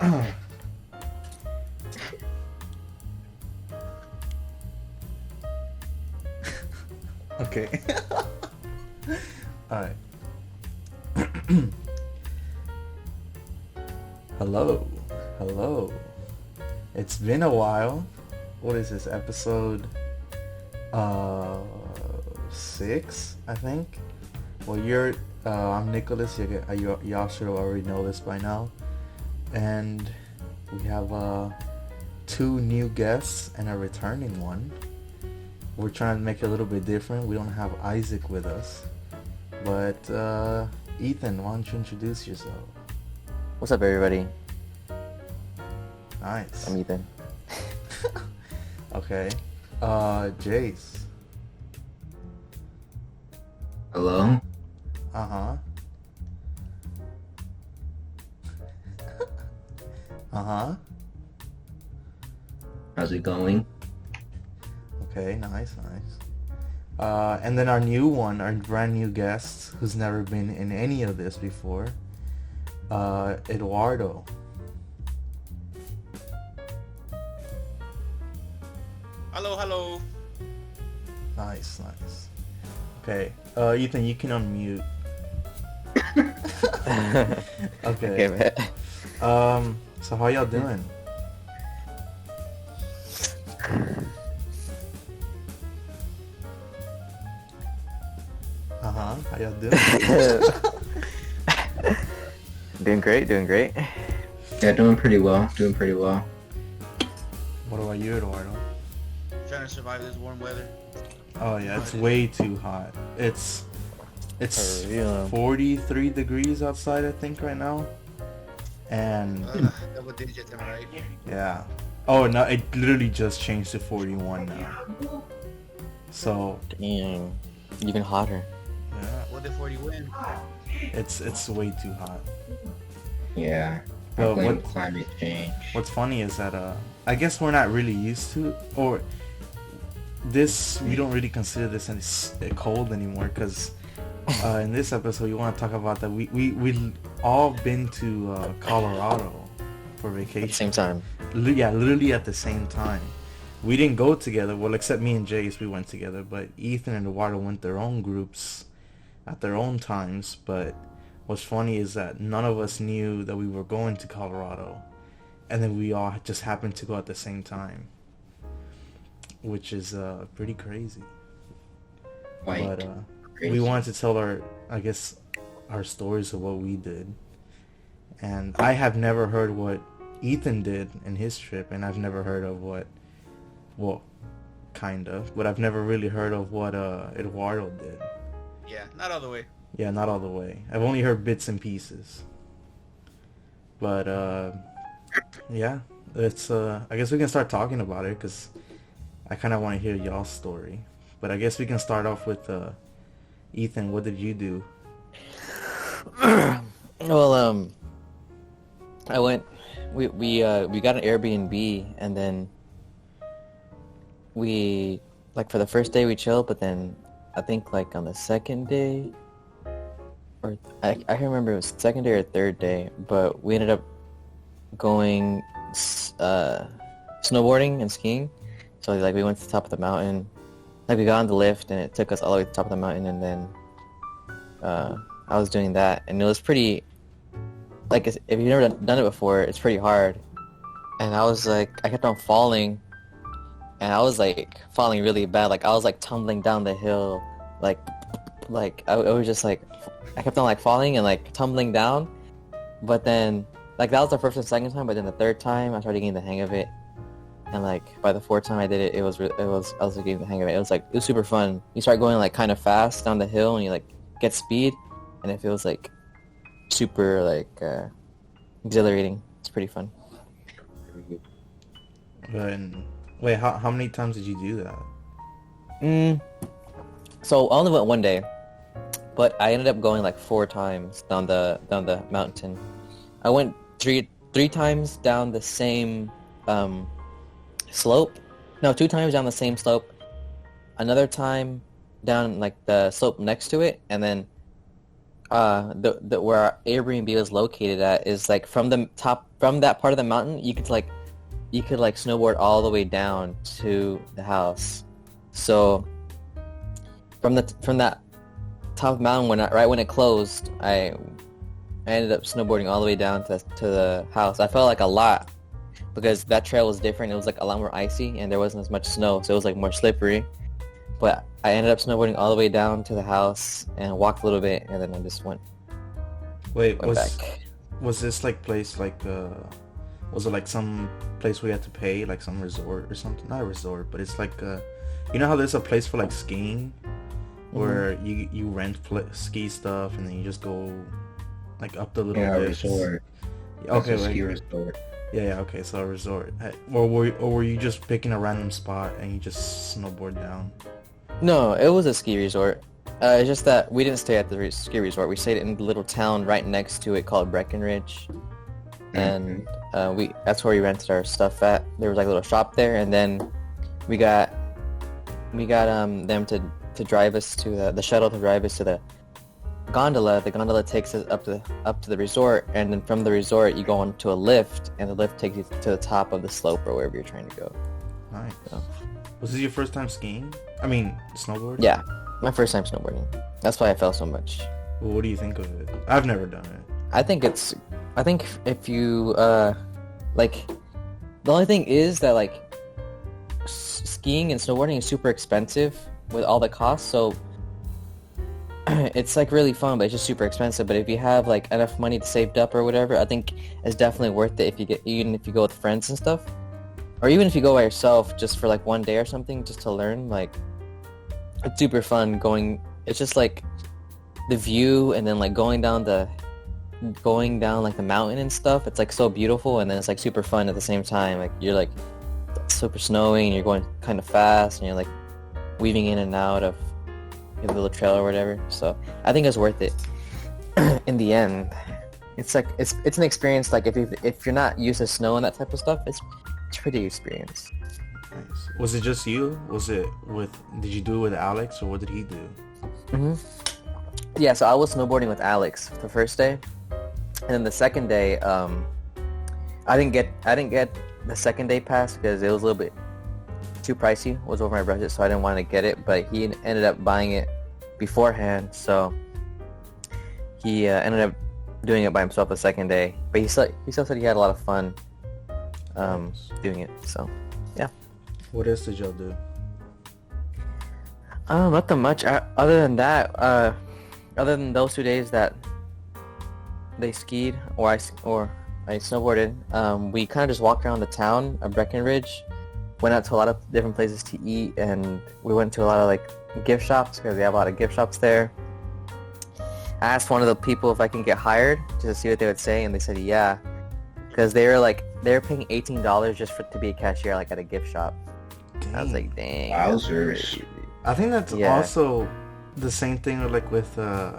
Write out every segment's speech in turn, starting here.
Okay. Alright. Hello. Hello. It's been a while. What is this, episode 6, I think? Well, I'm Nicholas. Y'all should already know this by now. And we have 2 new guests and a returning one. We're trying to make it a little bit different. We don't have Isaac with us. But, Ethan, why don't you introduce yourself? What's up, everybody? Nice. I'm Ethan. Okay. Jace. Hello? Uh-huh. Uh-huh. How's it going? Okay, nice. And then our new one, our brand new guest, who's never been in any of this before, Eduardo. Hello. Nice. Okay, Ethan, you can unmute. Okay. Okay, man. So how y'all doing? How y'all doing? Doing great. Yeah, doing pretty well. What about you, Eduardo? Trying to survive this warm weather. Oh yeah, it's way too hot. It's For real. 43 degrees outside, I think, right now. And Double digits, am I right? yeah. Oh no, it literally just changed to 41 now. So Damn. Even hotter. yeah, What did 40 win? it's way too hot. Yeah. But I blame what- climate change. What's funny is that I guess we're not really used to, or this, we don't really consider this cold anymore, because in this episode we want to talk about that we all been to Colorado for At the vacation. same time. Yeah, literally at the same time. We didn't go together, well, except me and Jace, we went together, but Ethan and Eduardo went their own groups at their own times. But what's funny is that none of us knew that we were going to Colorado, and then we all just happened to go at the same time, which is pretty crazy. Like, But crazy. we wanted to tell our stories of what we did. And I have never heard what Ethan did in his trip, and I've never heard of what, well, kind of, but I've never really heard of what Eduardo did. Yeah, not all the way. Yeah, not all the way. I've only heard bits and pieces. But yeah, it's I guess we can start talking about it, because I kind of want to hear y'all's story. But I guess we can start off with Ethan. What did you do? Well, I went. We got an Airbnb, and then we, like, for the first day we chilled, but then I think like on the second day, or I can't remember if it was second day or third day, but we ended up going snowboarding and skiing. So like we went to the top of the mountain, like we got on the lift and it took us all the way to the top of the mountain, and then I was doing that, and it was pretty, like, if you've never done it before, it's pretty hard. And I was like, I kept on falling, and I was like falling really bad. Like I was like tumbling down the hill, like I was just like, I kept on like falling and like tumbling down. But then like that was the first and second time, but then the third time I started getting the hang of it. And like by the fourth time I did it, I was like getting the hang of it. It was super fun. You start going like kind of fast down the hill, and you like get speed, and it feels like super like exhilarating. It's pretty fun. And wait, how many times did you do that? So I only went one day, but I ended up going like 4 times down the mountain. I went three times down the same slope. No, 2 times down the same slope. Another time down like the slope next to it, and then the where our Airbnb was located at is like from that part of the mountain you could snowboard all the way down to the house. So from that top of the mountain right when it closed, I ended up snowboarding all the way down to the house. I felt like a lot because that trail was different. It was like a lot more icy and there wasn't as much snow, so it was like more slippery. But I ended up snowboarding all the way down to the house and walked a little bit, and then I just went back. Was this like place like was it like some place where you had to pay, like some resort or something? Not a resort, but it's like you know how there's a place for like skiing where you rent ski stuff and then you just go like up the little bits. Resort. Okay, ski like, resort. yeah, okay, so a resort. Or were you just picking a random spot and you just snowboard down? No, it was a ski resort. It's just that we didn't stay at the ski resort. We stayed in the little town right next to it called Breckenridge, and that's where we rented our stuff at. There was like a little shop there, and then we got them to drive us to the shuttle to drive us to the gondola. The gondola takes us up to the resort, and then from the resort you go onto a lift, and the lift takes you to the top of the slope or wherever you're trying to go. Nice. So. Was this your first time skiing? I mean, snowboarding? Yeah, my first time snowboarding. That's why I fell so much. Well, what do you think of it? I've never done it. I think if you like, the only thing is that like skiing and snowboarding is super expensive with all the costs, so it's like really fun, but it's just super expensive. But if you have like enough money to saved up or whatever, I think it's definitely worth it even if you go with friends and stuff. Or even if you go by yourself just for like one day or something just to learn, like it's super fun going. It's just like the view and then like going down like the mountain and stuff. It's like so beautiful, and then it's like super fun at the same time. Like you're like super snowy and you're going kind of fast and you're like weaving in and out of the little trail or whatever. So I think it's worth it in the end. It's like it's an experience. Like if you're not used to snow and that type of stuff, it's pretty experience. Nice. Was it just you? Did you do it with Alex, or what did he do? Yeah, so I was snowboarding with Alex the first day, and then the second day, I didn't get the second day pass because it was a little bit too pricey. It was over my budget, so I didn't want to get it. But he ended up buying it beforehand, so he ended up doing it by himself the second day. But he still said he had a lot of fun doing it. So yeah. What else did y'all do? Nothing much. Other than that, other than those 2 days that they skied or I snowboarded, we kind of just walked around the town of Breckenridge, went out to a lot of different places to eat, and we went to a lot of like gift shops because they have a lot of gift shops there. I asked one of the people if I can get hired just to see what they would say, and they said yeah, because they were paying $18 just to be a cashier like at a gift shop. Dang. I was like, dang. Wowzers. I think that's Yeah. also the same thing like with where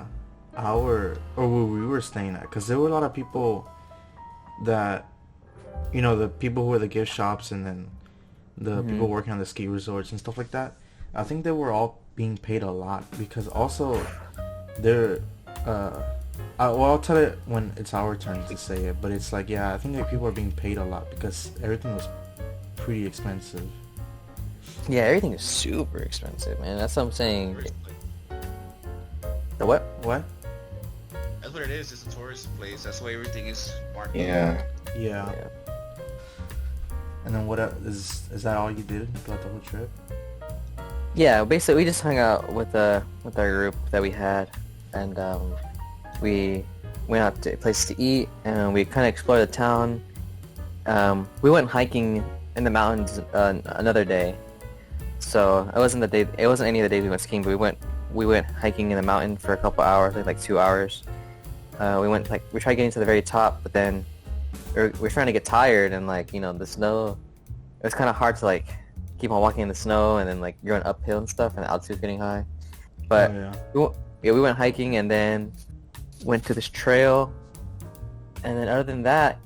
we were staying at, because there were a lot of people that, you know, the people who were the gift shops and then the people working on the ski resorts and stuff like that. I think they were all being paid a lot because also they're I'll tell it when it's our turn to say it, but it's like, yeah, I think that people are being paid a lot because everything was pretty expensive. Yeah, everything is super expensive, man. That's what I'm saying. The what? What? That's what it is. It's a tourist place. That's why everything is marketed. Yeah. Yeah. And then what is that all you did throughout the whole trip? Yeah, basically we just hung out with our group that we had, and we went out to places to eat, and we kind of explored the town. We went hiking in the mountains another day, so it wasn't any of the days we went skiing, but we went hiking in the mountain for a couple hours, like 2 hours. We tried getting to the very top, but then we're trying to get tired, and like, you know, the snow, it was kind of hard to like keep on walking in the snow, and then like you're going uphill and stuff, and the altitude's getting high. But we went hiking and then went to this trail, and then other than that,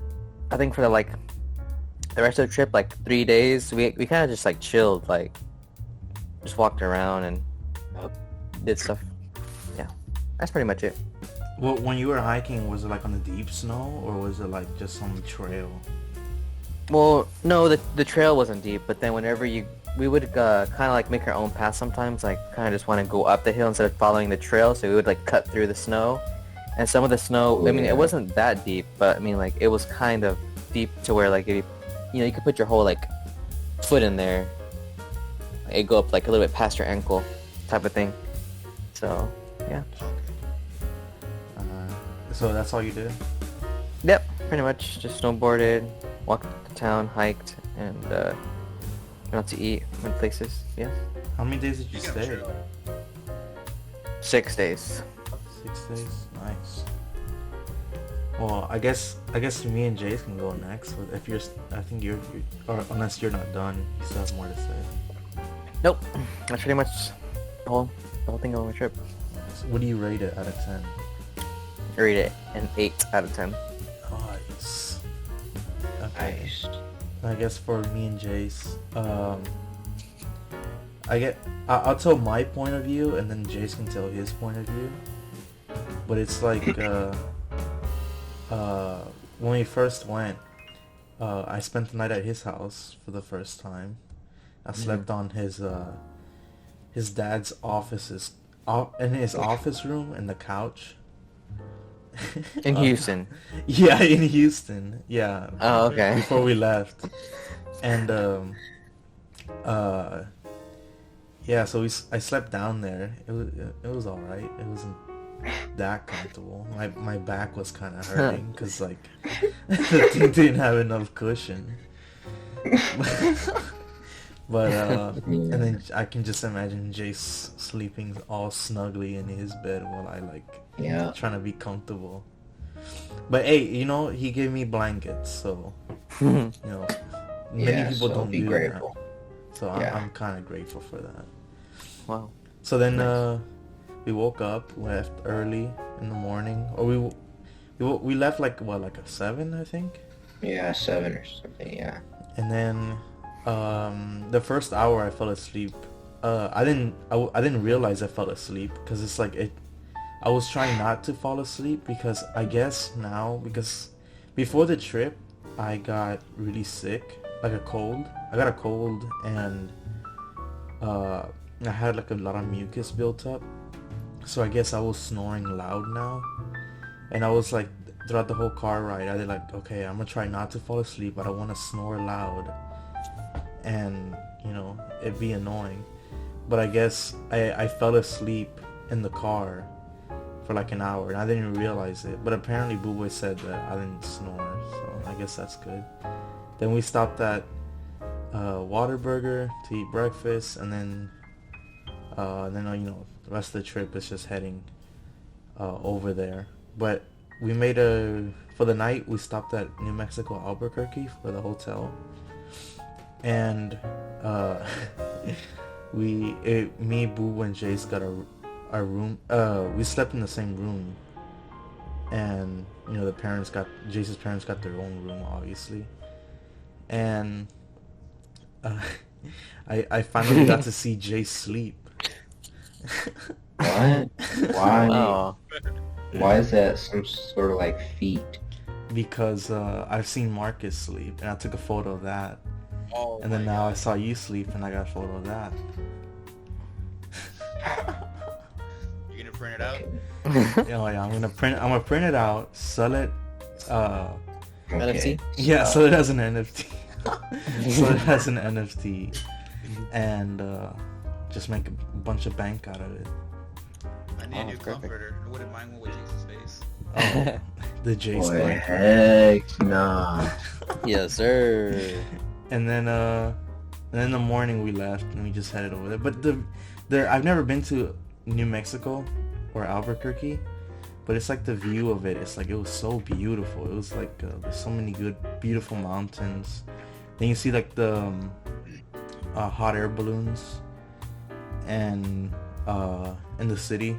I think for the rest of the trip, like 3 days, we kind of just like chilled, like just walked around and did stuff. Yeah, that's pretty much it. Well, when you were hiking, was it like on the deep snow, or was it like just on the trail? Well, no, the trail wasn't deep, but then we would kind of like make our own path sometimes, like kind of just want to go up the hill instead of following the trail, so we would like cut through the snow. And some of the snow, I mean, Yeah. it wasn't that deep, but I mean, like it was kind of deep to where like if you could put your whole like foot in there. It go up like a little bit past your ankle, type of thing. So, yeah. So that's all you did? Yep, pretty much just snowboarded, walked to town, hiked, and went out to eat, went places. Yeah, How many days did you Speaking of stay? trail, 6 days. 6 days. Nice. Well, I guess me and Jace can go next. But if I think you're, or unless you're not done, you still have more to say. Nope, that's pretty much the whole thing on my trip. So what do you rate it out of 10? I rate it an 8 out of 10. Nice. Okay. Nice. I guess for me and Jace, I'll tell my point of view, and then Jace can tell his point of view. But it's like, when we first went, I spent the night at his house for the first time. I slept on his dad's in his office room in the couch. In Houston. Yeah, in Houston. Yeah. Oh, okay. Before we left, and yeah, so I slept down there. It was all right. It wasn't that comfortable. My back was kind of hurting because like the thing didn't have enough cushion. But and then I can just imagine Jace sleeping all snugly in his bed while I like Yeah. trying to be comfortable. But hey, he gave me blankets, so many Yeah, people so don't be do grateful. that. So Yeah. I'm kind of grateful for that. Wow. So then we woke up, left early in the morning, or we left like what, like a 7, I think. Yeah, 7 or something. Yeah. And then the first hour I fell asleep. I didn't realize I fell asleep because it's like I was trying not to fall asleep because I guess now, because before the trip I got really sick, like a cold. I got a cold, and I had like a lot of mucus built up. So I guess I was snoring loud now. And I was like, throughout the whole car ride, I did like, okay, I'm gonna try not to fall asleep, but I want to snore loud. And, it'd be annoying. But I guess I fell asleep in the car for like an hour, and I didn't realize it. But apparently Boo Boy said that I didn't snore, so I guess that's good. Then we stopped at Whataburger to eat breakfast, and then the rest of the trip is just heading over there. But we for the night we stopped at New Mexico Albuquerque for the hotel, and me, Boo, and Jace got our room. We slept in the same room, and Jace's parents got their own room, obviously, and I finally got to see Jace sleep. What? Why? Oh. Why is that some sort of like feat? Because I've seen Marcus sleep, and I took a photo of that. Oh And then my now I God. saw you sleep, and I got a photo of that. You gonna print it out? Oh yeah, I'm gonna print it out, sell it. NFT? Yeah, sell it as an NFT. Sell it as an NFT, and just make a bunch of bank out of it. I need a Oh, new perfect. comforter. I wouldn't mind one with Jesus' face. Oh, the Jace Boy, blanket. heck nah. Yes, sir. And then in the morning we left, and we just headed over there. But I've never been to New Mexico or Albuquerque, but it's like the view of it. It's like, it was so beautiful. It was like there's so many good, beautiful mountains. Then you see like the hot air balloons, and in the city,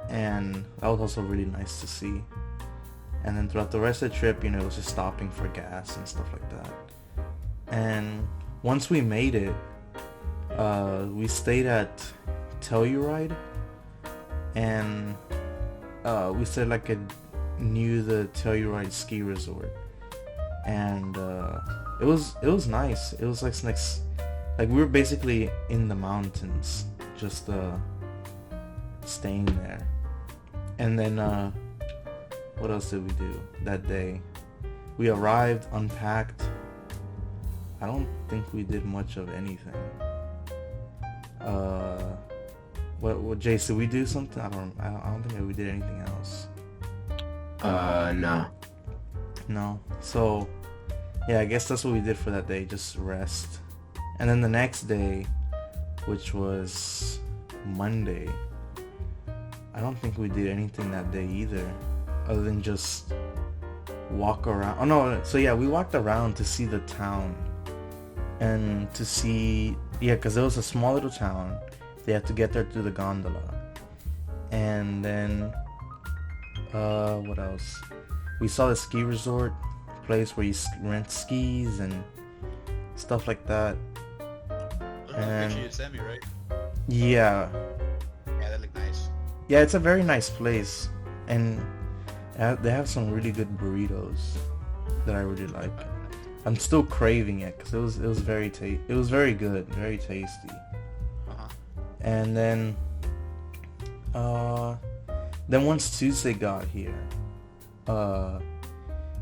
and that was also really nice to see. And then throughout the rest of the trip, it was just stopping for gas and stuff like that. And once we made it, we stayed at Telluride, and we stayed like near the Telluride ski resort, and it was nice. It was like we were basically in the mountains, just staying there. And then what else did we do that day? We arrived, unpacked. I don't think we did much of anything. What Jace, did we do something? I don't think we did anything else. No. No. So yeah, I guess that's what we did for that day, just rest. And then the next day, which was Monday, I don't think we did anything that day either, other than just walk around. Oh no, so yeah, we walked around to see the town and to see, yeah, because it was a small little town. They had to get there through the gondola. And then what else? We saw the ski resort place where you rent skis and stuff like that. Look at the And picture you sent me, right? yeah, Yeah, that looked nice. yeah, it's a very nice place, and they have some really good burritos that I really like. I'm still craving it because it was very good, very tasty. Uh-huh. And then once Tuesday got here,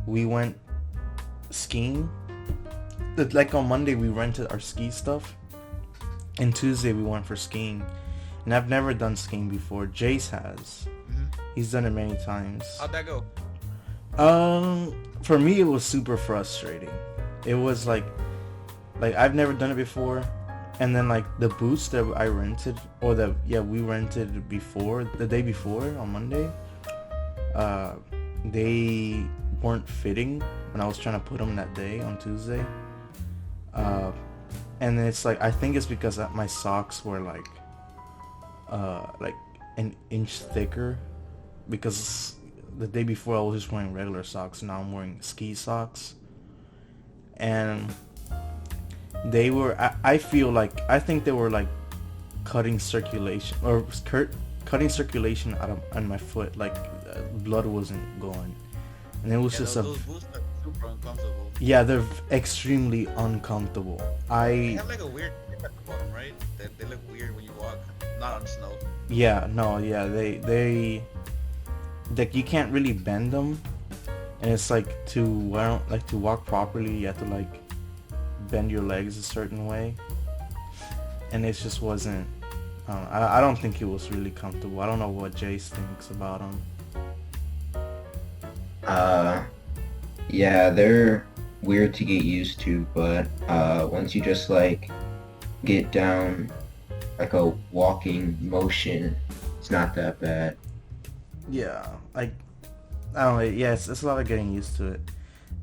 we went skiing. Like on Monday we rented our ski stuff, and Tuesday we went for skiing. And I've never done skiing before. Jace has. Mm-hmm. He's done it many times. How'd that go? For me it was super frustrating. It was like I've never done it before, and then like the boots that I rented, or we rented before, the day before on Monday, they weren't fitting when I was trying to put them that day on Tuesday. And it's like, I think it's because my socks were like an inch thicker, because the day before I was just wearing regular socks, now I'm wearing ski socks. And they were, I think they were like cutting circulation out of my foot, like blood wasn't going, and it was Yeah, just those boots are super uncomfortable. yeah, they're extremely uncomfortable. They have like a weird grip at the bottom, right? They look weird when you walk, not on snow. They like, you can't really bend them, and it's like to walk properly you have to like bend your legs a certain way, and it just wasn't, I don't think it was really comfortable. I don't know what Jace thinks about them. Yeah, they're weird to get used to, but once you just like get down like a walking motion, it's not that bad. Yeah, like, I don't know. Yes, it's a lot of getting used to it.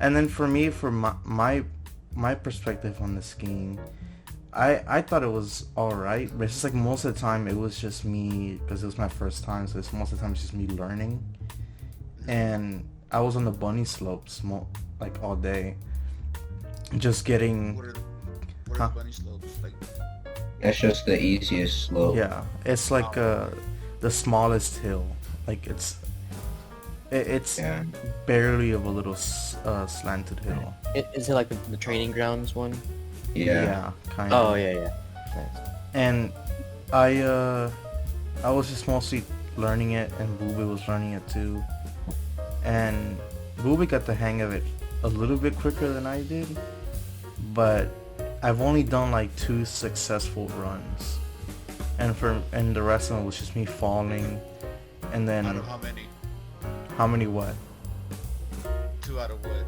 And then for me, for my perspective on the skiing, I thought it was alright, but it's just like most of the time it was just me, because it was my first time, so most of the time it's just me learning. And I was on the bunny slopes like all day, just getting. What are Huh? the bunny slopes? Like, That's just the easiest slope. Yeah, it's like the smallest hill. Like it's Yeah. barely of a little slanted hill. Is it like the training grounds one? Yeah. Kind of. Oh yeah. Nice. And I was just mostly learning it, and Booby was learning it too. And Booby got the hang of it a little bit quicker than I did, but I've only done like 2 successful runs, and the rest of it was just me falling, and then out of how many? how many what? 2 out of what?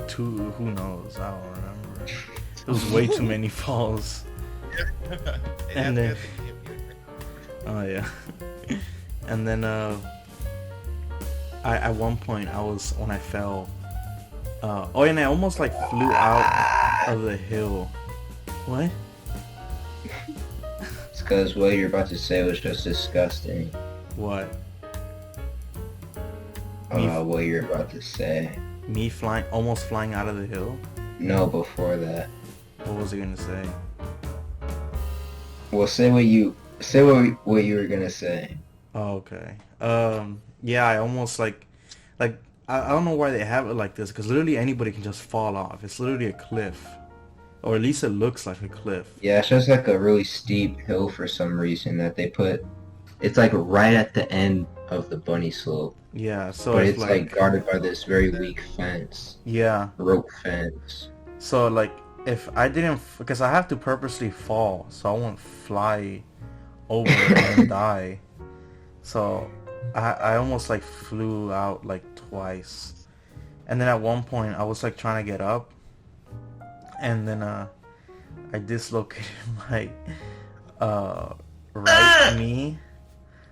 2, who knows? I don't remember. It was way too many falls. And then oh yeah. And then I at one point when I fell, and I almost like flew out of the hill. What? It's because what you're about to say was just disgusting. What? Me- What you're about to say. Me almost flying out of the hill? No, before that. What was I gonna say? Well, say what you were gonna say. Oh, okay. Yeah, I almost like I don't know why they have it like this because literally anybody can just fall off. It's literally a cliff, or at least it looks like a cliff. Yeah, it's just like a really steep hill for some reason that they put. It's like right at the end of the bunny slope, Yeah, so but if it's like like guarded by this very weak fence, yeah, rope fence. so like if I didn't because I have to purposely fall so I won't fly over and die. So I almost like flew out like twice. And then at one point I was like trying to get up and then I dislocated my right knee.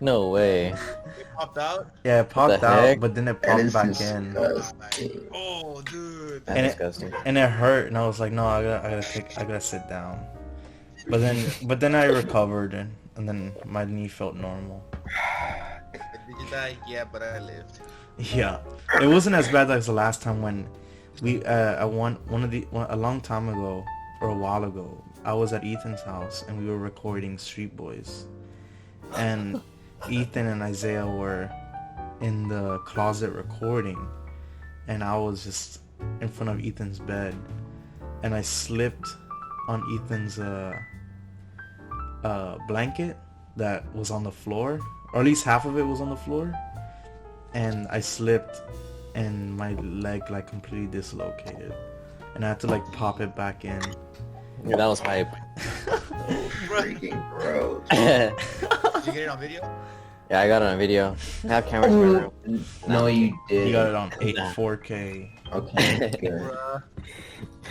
No way. It popped out. Yeah, it popped the out, heck? but then it That popped is back in. disgusting. Oh, dude. That's And disgusting. and it hurt and I was like, no, I gotta sit down. But then I recovered and then my knee felt normal. Did you die? Yeah, but I lived. Yeah, it wasn't as bad as the last time when we I a long time ago or a while ago I was at Ethan's house and we were recording Street Boys, and Ethan and Isaiah were in the closet recording, and I was just in front of Ethan's bed, and I slipped on Ethan's blanket that was on the floor, or at least half of it was on the floor. And I slipped and my leg like completely dislocated and I had to like pop it back in. Yeah, that was hype. Freaking gross. Yeah, Did you get it on video? I got it on video. I have cameras in my room. No, you did. You got it on Nah. 4K. Okay, good. Bruh.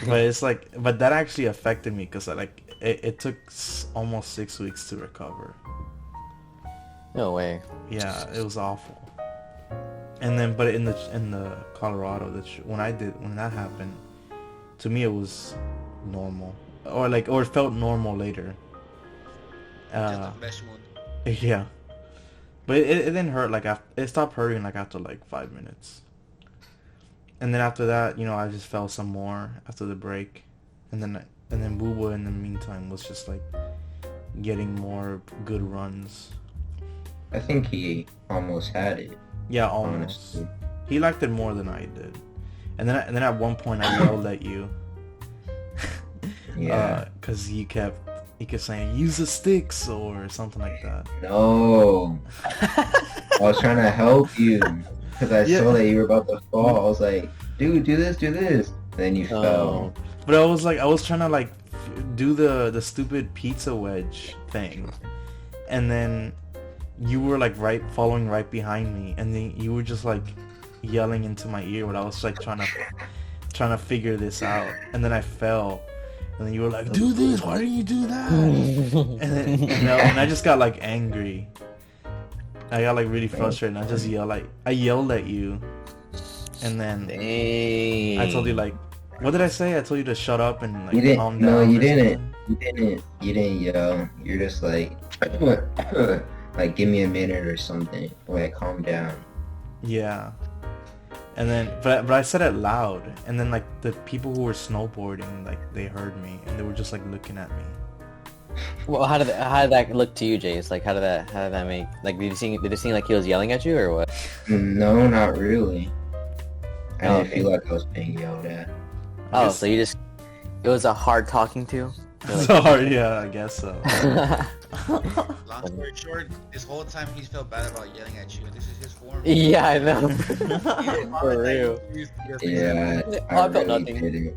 But it's like, but that actually affected me because like it took almost 6 weeks to recover. No way. Yeah, it was awful. And then, but in the Colorado, when that happened, to me it was normal, or it felt normal later. Just a flesh wound. Yeah, but it didn't hurt like after, it stopped hurting like after like 5 minutes. And then after that, I just fell some more after the break, and then Booba in the meantime was just like getting more good runs. I think he almost had it. Yeah, almost. Honestly. He liked it more than I did. And then at one point I yelled at you. Yeah. Cause you kept saying use the sticks or something like that. No. I was trying to help you because I Yeah. saw that you were about to fall. I was like, dude, do this, do this. And then you Oh. fell. But I was trying to like do the stupid pizza wedge thing, and then you were like following right behind me, and then you were just like yelling into my ear when I was like trying to figure this out, and then I fell, and then you were like, do this, why didn't you do that? And then and I just got like angry. I got like really frustrated, and I yelled at you, and then Dang. I told you like, what did I say? I told you to shut up and like You didn't. calm down. No, you or didn't. something. You didn't yell. You're just like, like, give me a minute or something. Or like, calm down. Yeah. And then, but I said it loud, and then like the people who were snowboarding, like they heard me, and they were just like looking at me. Well, how did that look to you, Jace? Like, how did that make? Like, did it seem like he was yelling at you, or what? No, not really. I Oh, didn't okay. feel like I was being yelled at. Oh, guess- so it was a hard talking to? Sorry, yeah, I guess so. Long story short, this whole time he's felt bad about yelling at you. This is his form. Yeah, I know. He didn't For want that real. excuse to just- Yeah, Oh, I I felt really nothing. didn't.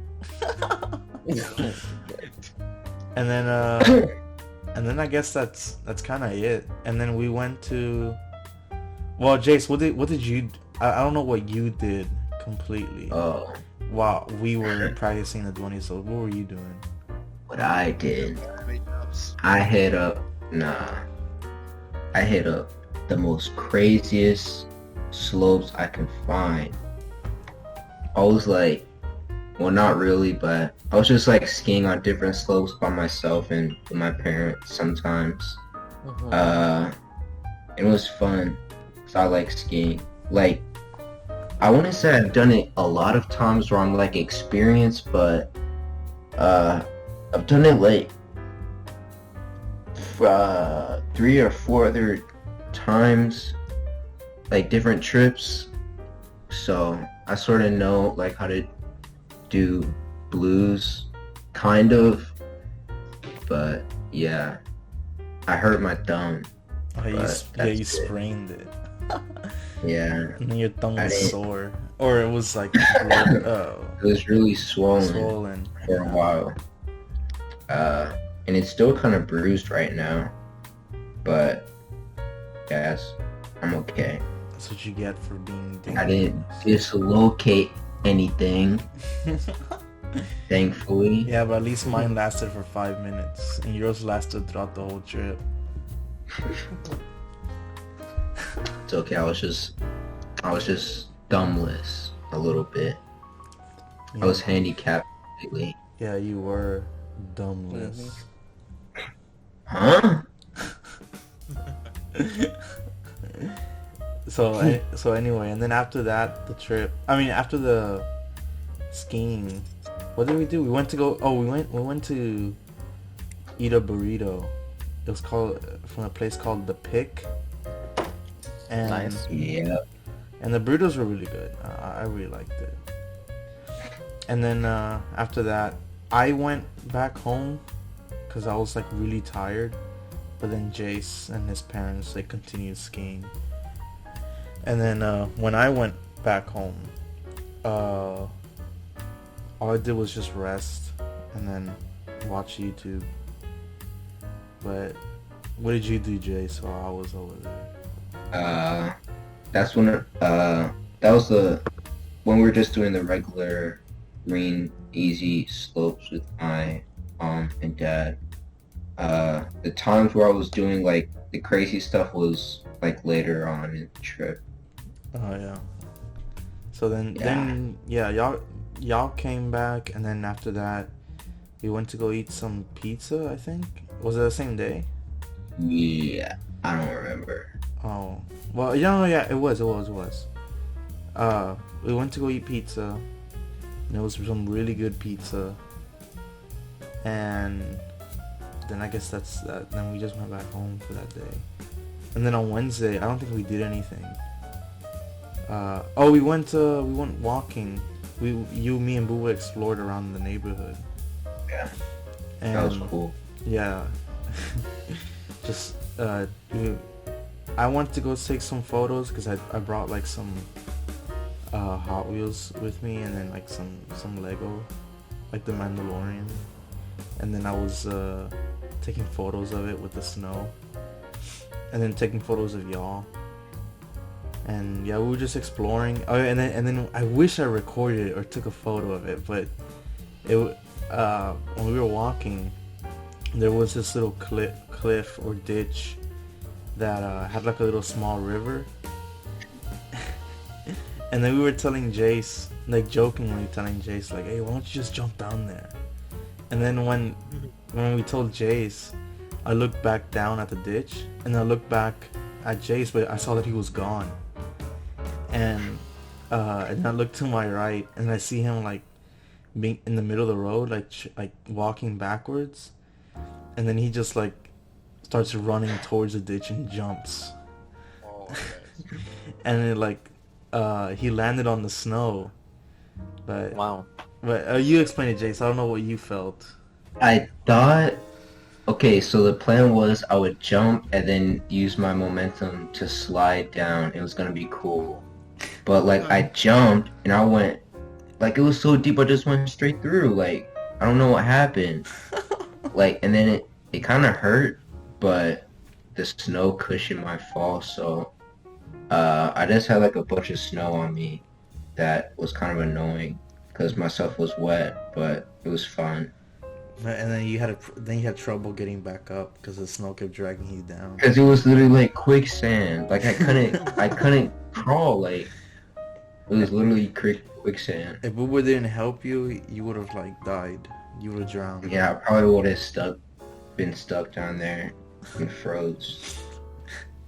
And then and then I guess that's kind of it. And then we went to, well, Jace, what did you? I don't know what you did completely. Oh, While we were practicing the 20, so what were you doing? what I did. Made ups. I hit up the most craziest slopes I can find. I was like, well, not really, but I was just like skiing on different slopes by myself and with my parents sometimes. It was fun. So I like skiing. Like, I wouldn't say I've done it a lot of times where I'm like experienced, but I've done it like 3 or 4 other times, like different trips. So I sort of know like how to do blues, kind of. But yeah, I hurt my thumb. Oh, you, But yeah, you that's it. sprained it. Yeah, And then your thumb I was didn't- sore. Or it was like it was really swollen swollen. for a while. And it's still kind of bruised right now. But yes, I'm okay. That's what you get for being I didn't dangerous. dislocate anything, thankfully. Yeah, but at least mine lasted for 5 minutes, and yours lasted throughout the whole trip. It's okay. I was just thumbless a little bit. I was handicapped lately. Yeah, you were dumbless. Huh? So anyway, and then after that, the trip. I mean, after the skiing, what did we do? We went to go. Oh, we went to eat a burrito. It was called from a place called The Pick. And Nice. Yeah. and the burritos were really good. I really liked it. And then after that, I went back home because I was like really tired. But then Jace and his parents, they continued skiing. And then when I went back home, all I did was just rest and then watch YouTube. But what did you do, Jace, while I was over there? That's when that was when we were just doing the regular green easy slopes with my mom and dad. The times where I was doing like the crazy stuff was like later on in the trip. Oh yeah. So then y'all came back, and then after that, we went to go eat some pizza. I think, was it the same day? Yeah, I don't remember. Oh, well, yeah, it was. We went to go eat pizza, and it was some really good pizza. And then I guess that's that. Then we just went back home for that day. And then on Wednesday, I don't think we did anything. We went walking. You, me, and Boo explored around the neighborhood. Yeah, And that was cool. yeah, just I wanted to go take some photos because I brought like some Hot Wheels with me, and then like some Lego, like the Mandalorian, and then I was taking photos of it with the snow, and then taking photos of y'all. And yeah, we were just exploring. Oh, and then I wish I recorded it or took a photo of it, but it when we were walking, there was this little cliff or ditch that had like a little small river. And then we were telling Jace, like jokingly telling Jace, like, hey, why don't you just jump down there? And then when we told Jace, I looked back down at the ditch, and I looked back at Jace, but I saw that he was gone. And I looked to my right, and I see him like being in the middle of the road, like walking backwards. And then he just like starts running towards the ditch and jumps. Oh, Mm-hmm. And it he landed on the snow. But Wow. You explain it, Jace. I don't know what you felt. I thought, okay, so the plan was I would jump and then use my momentum to slide down. It was gonna be cool. But like I jumped and I went, like it was so deep I just went straight through. Like I don't know what happened. Like, and then it kind of hurt, but the snow cushioned my fall, so I just had like a bunch of snow on me that was kind of annoying because my stuff was wet, but it was fun. And then you had trouble getting back up because the snow kept dragging you down. Because it was literally like quicksand. Like I couldn't crawl. Like it was literally quicksand. If Booba didn't help you, you would have like died. You would have drowned. Yeah, I probably would have been stuck down there and froze.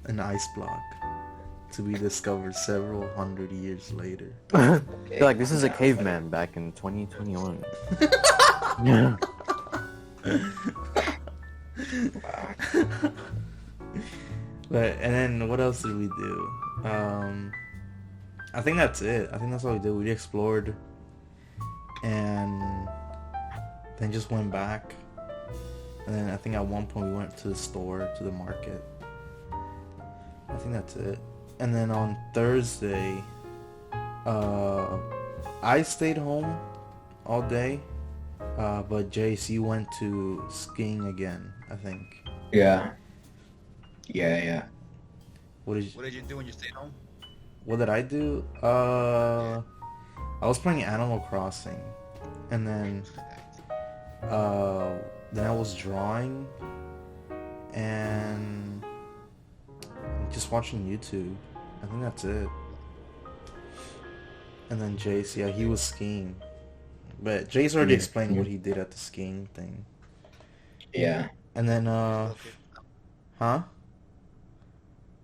An ice block to be discovered several hundred years later. I feel like this is a caveman back in 2021. Yeah. But and then what else did we do? I think that's it. I think that's all we did. We explored, and then just went back. And then I think at one point we went to the store, to the market. I think that's it. And then on Thursday, I stayed home all day. But Jace, you went to skiing again, I think. Yeah. Yeah. What did What did you do when you stayed home? What did I do? I was playing Animal Crossing, and then I was drawing, and just watching YouTube. I think that's it. And then Jace, yeah, he was skiing, but Jace already explained what he did at the skiing thing. Yeah. And then huh?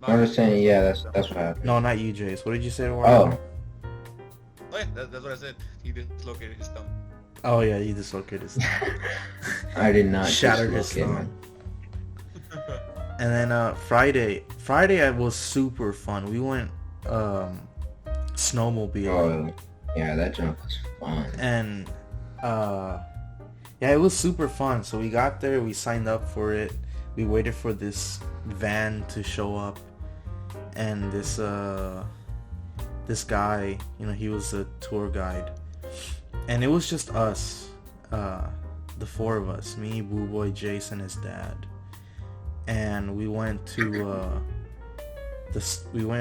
I was saying, yeah, that's what happened. No, not you, Jace. What did you say? Oh. Oh yeah, that's what I said. He dislocated his thumb. Oh yeah, you dislocated his thumb. I did not Shattered his dislocate thumb. And then Friday it was super fun. We went snowmobiling. Oh, yeah, that jump was fun. And yeah, it was super fun. So we got there, we signed up for it. We waited for this van to show up, and this guy, you know, he was a tour guide, and it was just us, the four of us, me, Boo Boy, Jason, his dad, and we went to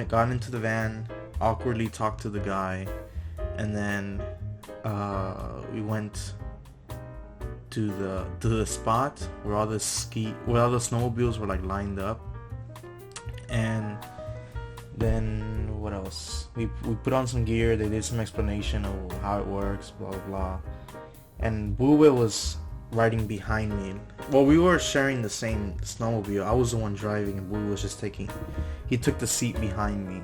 got into the van, awkwardly talked to the guy, and then we went to the spot where all the snowmobiles were like lined up. And then what else? We put on some gear. They did some explanation of how it works, blah blah blah. And Boo was riding behind me. Well, we were sharing the same snowmobile. I was the one driving, and Boo was just he took the seat behind me.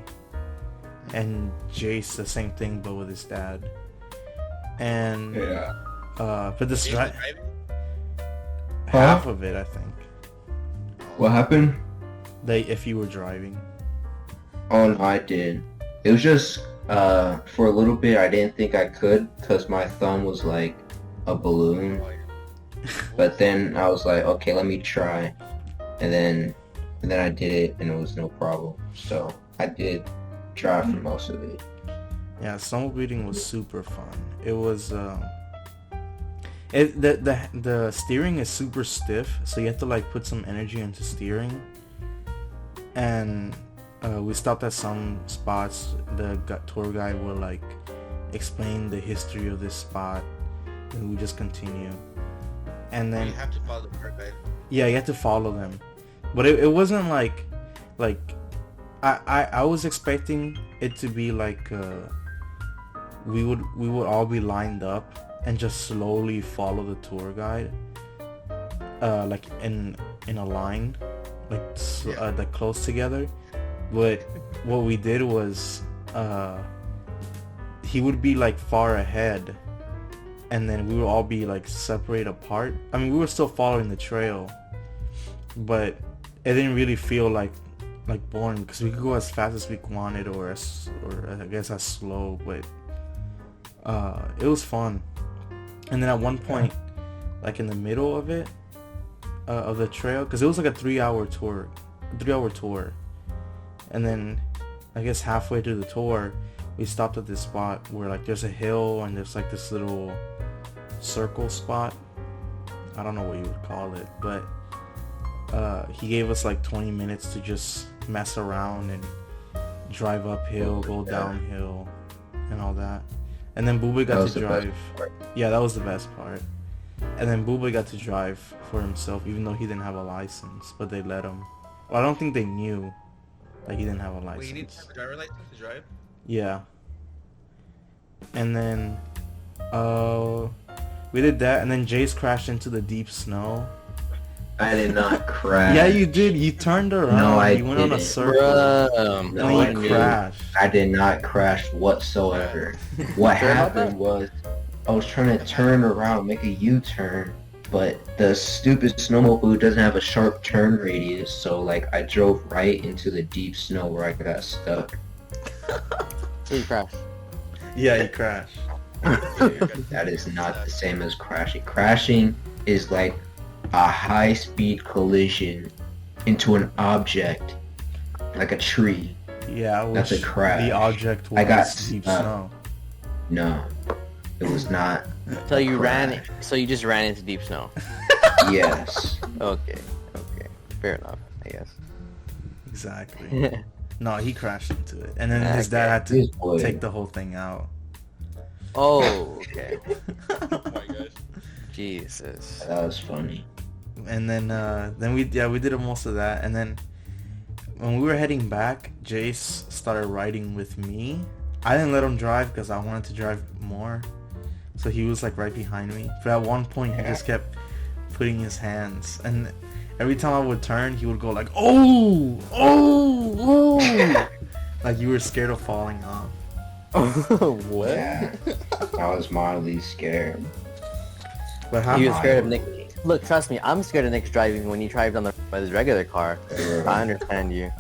And Jace the same thing, but with his dad. And Yeah. but this Driving? half of it, I think. What happened? If you were driving. Oh, no, I did. It was just, for a little bit, I didn't think I could, because my thumb was like a balloon. But then I was like, okay, let me try. And then I did it, and it was no problem. So I did try for most of it. Yeah, snowmobiling was super fun. It was the steering is super stiff, so you have to like put some energy into steering. And we stopped at some spots. The tour guide will like explain the history of this spot, and we just continue. And then you have to follow the tour guide. Yeah, you have to follow them, but it wasn't like I was expecting it to be like we would all be lined up and just slowly follow the tour guide, like in a line, like close together. But what we did was he would be like far ahead, and then we would all be like separated apart. I mean, we were still following the trail, but it didn't really feel like boring, because we could go as fast as we wanted, or I guess as slow. But it was fun. And then at one point, like in the middle of it, of the trail, because it was like a 3-hour tour, and then I guess halfway through the tour, we stopped at this spot where like there's a hill and there's like this little circle spot. I don't know what you would call it, but he gave us like 20 minutes to just mess around and drive uphill, go downhill, and all that. And then Booba got to drive. Yeah, that was the best part. And then Booba got to drive for himself, even though he didn't have a license, but they let him. Well, I don't think they knew that he didn't have a license. Wait, you need to have a driver license to drive? Yeah. And then we did that, and then Jace crashed into the deep snow. I did not crash. Yeah, you did. You turned around. No, I You went on a didn't. circle. Bruh. And then you didn't. crashed. I did not crash whatsoever. What happened was I was trying to turn around, make a U-turn, but the stupid snowmobile doesn't have a sharp turn radius, so like I drove right into the deep snow where I got stuck. So you crash. Yeah, he crashed. That is not the same as crashing. Crashing is like a high-speed collision into an object, like a tree. Yeah, That's a which crash. the object was I got deep stuck. snow. No, it was not. So you Crash. ran. So you just ran into deep snow. Yes. Okay. Fair enough, I guess. Exactly. No, he crashed into it, and then his Okay. dad had to This boy. take the whole thing out. Oh, okay. Oh my gosh. Jesus. That was funny. And then we did most of that, and then when we were heading back, Jace started riding with me. I didn't let him drive because I wanted to drive more, so he was like right behind me. But at one point, he just kept putting his hands, and every time I would turn, he would go like, "Oh, oh, oh!" Like you were scared of falling off. What? Yeah. I was mildly scared. But how? He was scared of Nick. Look, trust me, I'm scared of Nick's driving when you drive down the by the regular car. I understand you.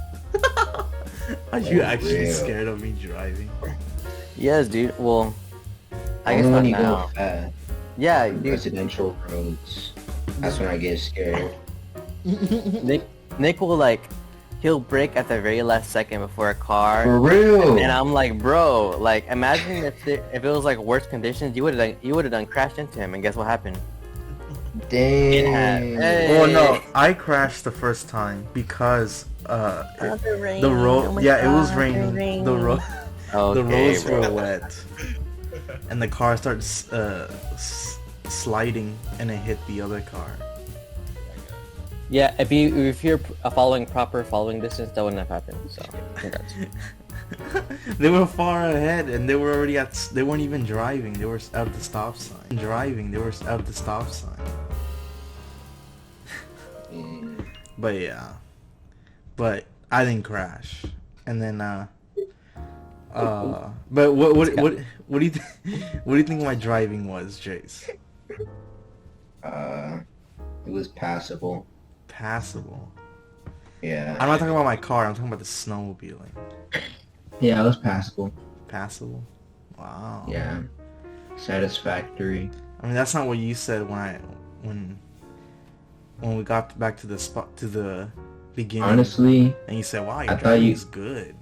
Are you Oh, actually real. scared of me driving? Yes, dude. Well, I guess Only not when you go now. fast. Yeah, dude. Residential roads. That's when I get scared. Nick will like, he'll brake at the very last second before a car. For real. And I'm like, bro, like, imagine if it was like worse conditions, you would have done crashed into him, and guess what happened? Dang. Hey. Well, no, I crashed the first time because the road. Yeah, it was raining. The road. The roads bro. were wet, and the car started sliding, and it hit the other car. Yeah, if you're following distance, that wouldn't have happened. So, congrats. They were far ahead, and they were already they weren't even driving. They were out the stop sign. Driving, they were out the stop sign. But yeah, but I didn't crash. And then but what do you what do you think my driving was, Jace? It was passable. Passable. Yeah. I'm not talking about my car. I'm talking about the snowmobiling. Yeah, it was passable. Passable. Wow. Yeah. Satisfactory. I mean, that's not what you said when we got back to the spot to the beginning. Honestly, and you said, "Wow, your I thought driving you- is good."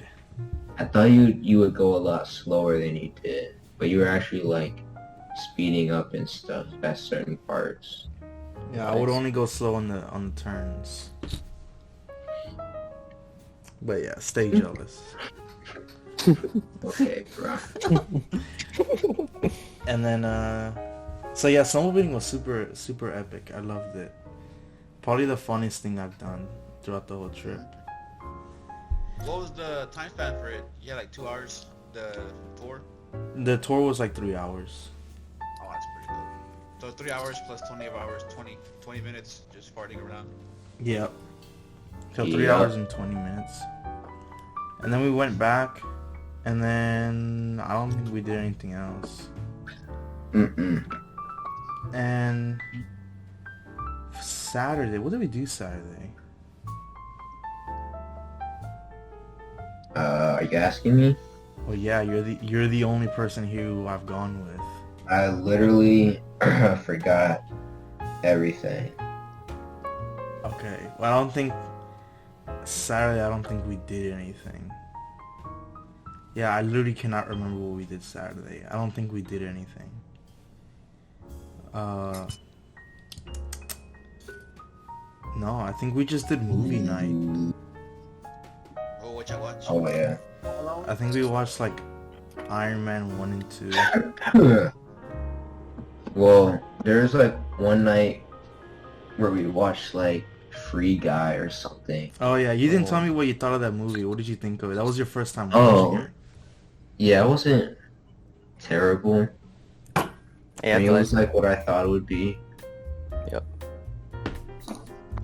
I thought you would go a lot slower than you did, but you were actually like speeding up and stuff at certain parts. Yeah, I would only go slow on the turns. But yeah, stay jealous. Okay, bro. And then so yeah, snowmobiling was super epic. I loved it. Probably the funniest thing I've done throughout the whole trip. What was the time span for it? You had like 2 hours, the tour? The tour was like 3 hours. Oh, that's pretty good. So 3 hours plus 20 hours, 20 minutes just farting around. Yep. So 3 Yeah. hours and 20 minutes. And then we went back, and then I don't think we did anything else. Mm-mm. And Saturday, what did we do Saturday? Are you asking me? Well, yeah, you're the only person here who I've gone with. I literally forgot everything. Okay. Well, I don't think Saturday. I don't think we did anything. Yeah, I literally cannot remember what we did Saturday. I don't think we did anything. No, I think we just did movie night. Oh, what you watch? Oh yeah. I think we watched like Iron Man 1 and 2. Well, there's like one night where we watched like Free Guy or something. Oh yeah, you didn't tell me what you thought of that movie. What did you think of it? That was your first time watching it. Yeah, it wasn't terrible. Yeah, I mean, but it was like what I thought it would be.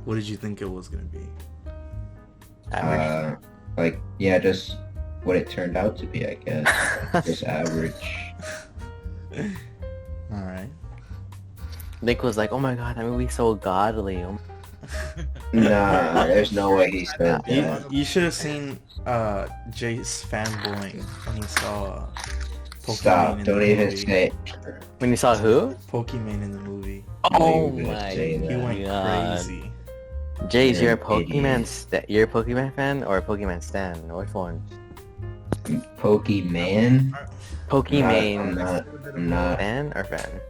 What did you think it was gonna be? average. Like, yeah, just what it turned out to be, I guess. Just average. All right. Nick was like, "Oh my god, that movie's so godly." Oh Nah, there's no way he said You, that. you should have seen Jace fanboying when he saw Pokemon Stop, in don't the even movie. say it. When you saw who? Pokemon in the movie. Oh you were gonna my say He that. went god. crazy. Jace, you're a You're an Pokemon you're a Pokemon fan or a Pokemon stan? Which one? Pokemon? Pokemon I'm not, fan or fan?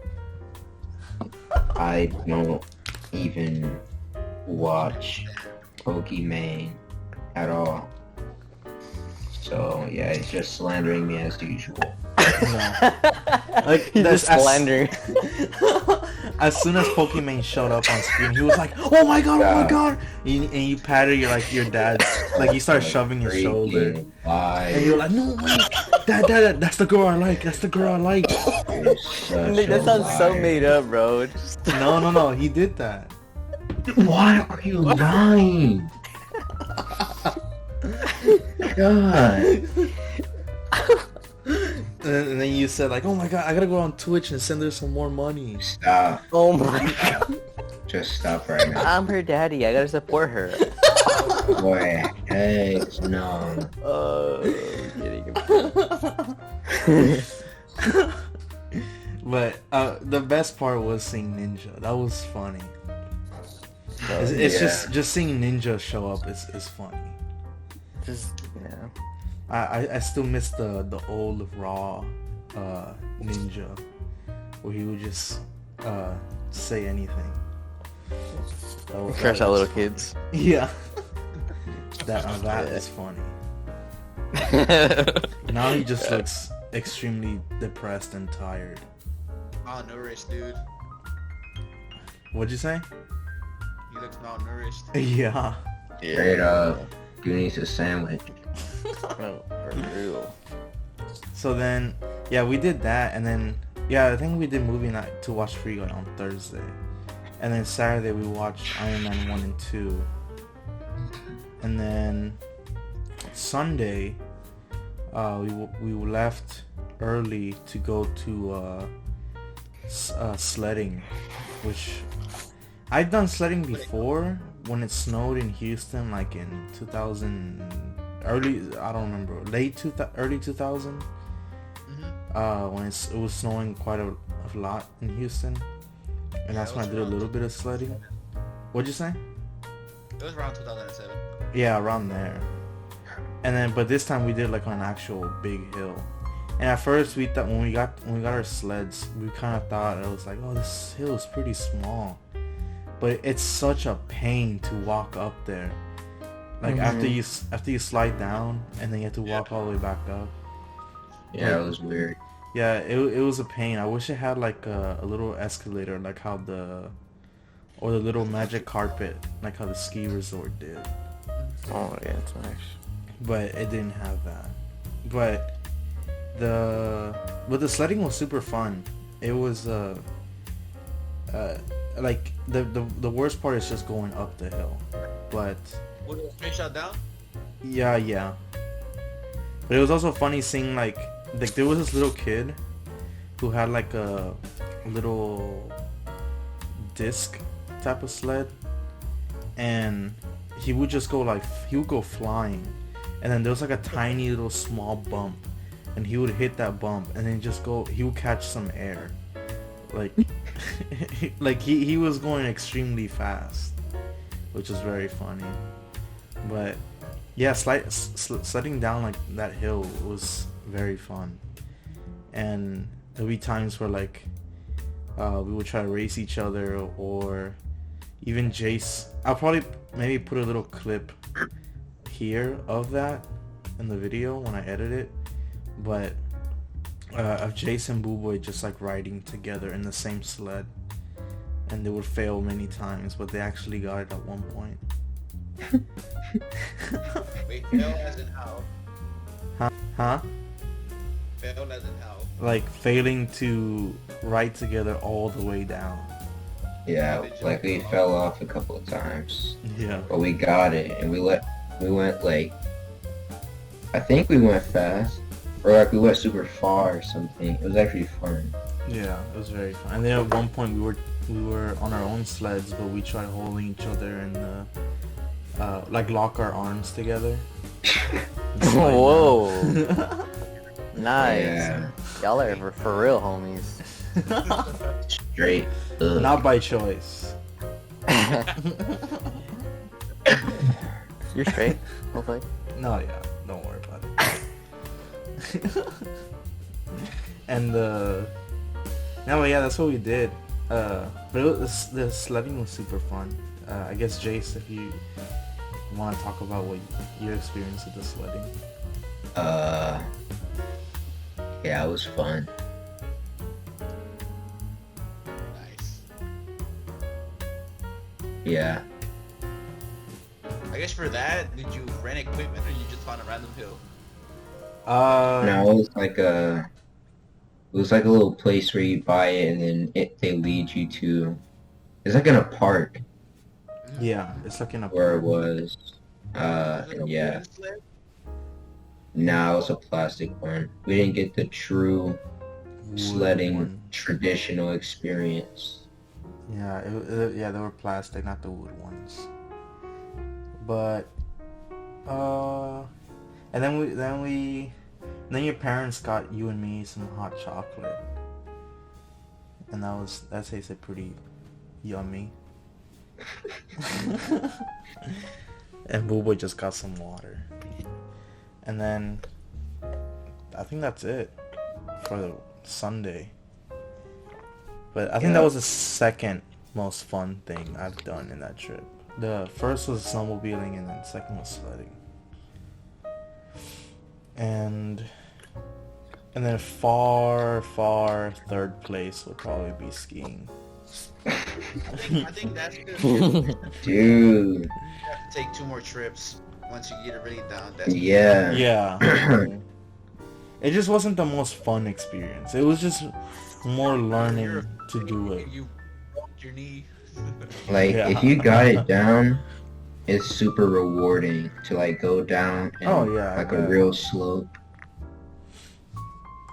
I don't even watch Pokemon at all. So, yeah, it's just slandering me as usual. Like, He's that's just slandering. As soon as Pokemon showed up on screen, he was like, "Oh my god, oh my Yeah. god!" And you patted your dad's, like you start shoving your shoulder, Freaking lie. and you're like, "No, wait, Dad, that's the girl I like. That's the girl I like." You're such Nick, that a sounds so liar. made up, bro. No, he did that. Why are you lying? God. And then you said like, "Oh my god, I gotta go on Twitch and send her some more money." Stop. Oh my god. Just stop right now. I'm her daddy. I gotta support her. Boy, heck no. Kidding. But the best part was seeing Ninja. That was funny. It's Yeah. just seeing Ninja show up is funny. Just, yeah. I still miss the old Raw Ninja where he would just say anything. Crush out little kids. Yeah. That is funny. Now he just looks extremely depressed and tired. Malnourished, dude. What'd you say? He looks malnourished. Yeah. Straight up. You need a sandwich. No, for real. So then, yeah, we did that, and then, yeah, I think we did movie night to watch Free Guy on Thursday. And then Saturday we watched Iron Man 1 and 2. And then Sunday, we left early to go to sledding, which I've done sledding before when it snowed in Houston, like in 2000, early 2000. When it was snowing quite a lot in Houston, and that's when I did a little bit of sledding. What'd you say? It was around 2007. Yeah, around there. And then, but this time we did like on an actual big hill. And at first we thought when we got our sleds, we kind of thought it was like, oh, this hill is pretty small. But it's such a pain to walk up there. Like after you slide down and then you have to walk all the way back up. Yeah, it was weird. Yeah, it was a pain. I wish it had like a little escalator, like how the little magic carpet, like how the ski resort did. Oh yeah, it's nice. But it didn't have that. But the sledding was super fun. It was like the worst part is just going up the hill. But Was it a straight shot down? yeah. But it was also funny seeing like there was this little kid who had like a little disc type of sled, and he would just go flying, and then there was like a tiny little small bump, and he would hit that bump and then he would catch some air, like like he was going extremely fast, which was very funny. But yeah, sledding down like that hill was very fun. And there'll be times where like we would try to race each other, or even Jace. I'll probably maybe put a little clip here of that in the video when I edit it, but of Jace and Boo Boy just like riding together in the same sled, and they would fail many times, but they actually got it at one point. Wait, fail as in how? Huh? Fail as in how? Like failing to ride together all the way down. Yeah, like we fell off a couple of times. Yeah. But we got it, and we went like, I think we went fast, or like we went super far or something. It was actually fun. Yeah, it was very fun. And then at one point we were on our own sleds, but we tried holding each other and like lock our arms together. Whoa. Nice. Yeah, Y'all are for real homies. straight up. Not by choice. You're straight, hopefully. No, yeah, don't worry about it. And no, but yeah, that's what we did. But the sledding was super fun. I guess Jace, if you want to talk about what your experience with the sledding. Yeah, it was fun. Nice. Yeah. I guess for that, did you rent equipment or you just found a random hill? No, it was like a little place where you buy it and then they lead you to. It's like in a park Yeah, it's like in a where it park. was. Was it a And yeah. wooden sled? No, it was a plastic one. We didn't get the true Wood sledding one. traditional experience. Yeah, yeah, they were plastic, not the wood ones. But and then your parents got you and me some hot chocolate, and that tasted pretty yummy. And Boo Boy just got some water, and then I think that's it for the Sunday. But I think Yeah. that was the second most fun thing I've done in that trip. The first was snowmobiling, and then second was sledding. And then far third place would probably be skiing. I think that's good. You Dude. have to take 2 more trips once you get it really down. That's Yeah. Yeah. It just wasn't the most fun experience. It was just more learning to do it. You broke your knee. Like, Yeah. if you got it down, it's super rewarding to, like, go down and, Oh, yeah, I like, a bet. real slope.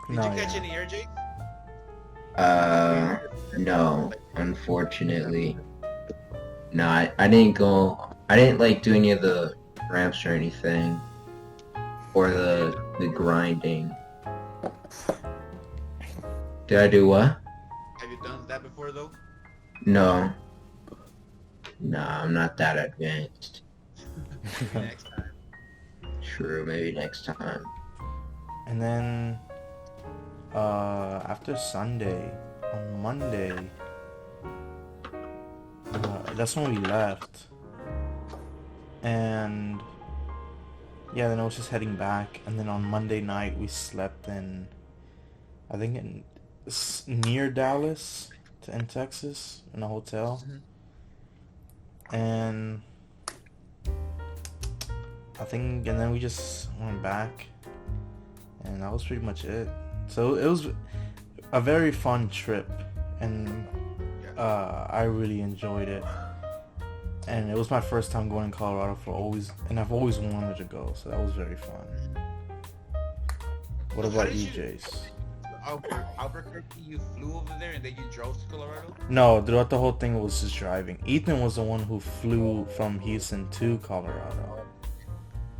Did No, you catch yeah. any air, Jake? No, unfortunately. No, I didn't go, I didn't, like, do any of the ramps or anything. Or the grinding. Did I do what? Have you done that before, though? No. Nah, I'm not that advanced. Maybe next time. True, maybe next time. And then after Sunday, on Monday, that's when we left. And yeah, then I was just heading back. And then on Monday night, we slept in, I think near Dallas in Texas, in a hotel. And and then we just went back, and that was pretty much it. So it was a very fun trip, and I really enjoyed it. And it was my first time going to Colorado and I've always wanted to go, so that was very fun. What So how about did you, you- Jace? Albuquerque, you flew over there and then you drove to Colorado? No, throughout the whole thing it was just driving. Ethan was the one who flew from Houston to Colorado.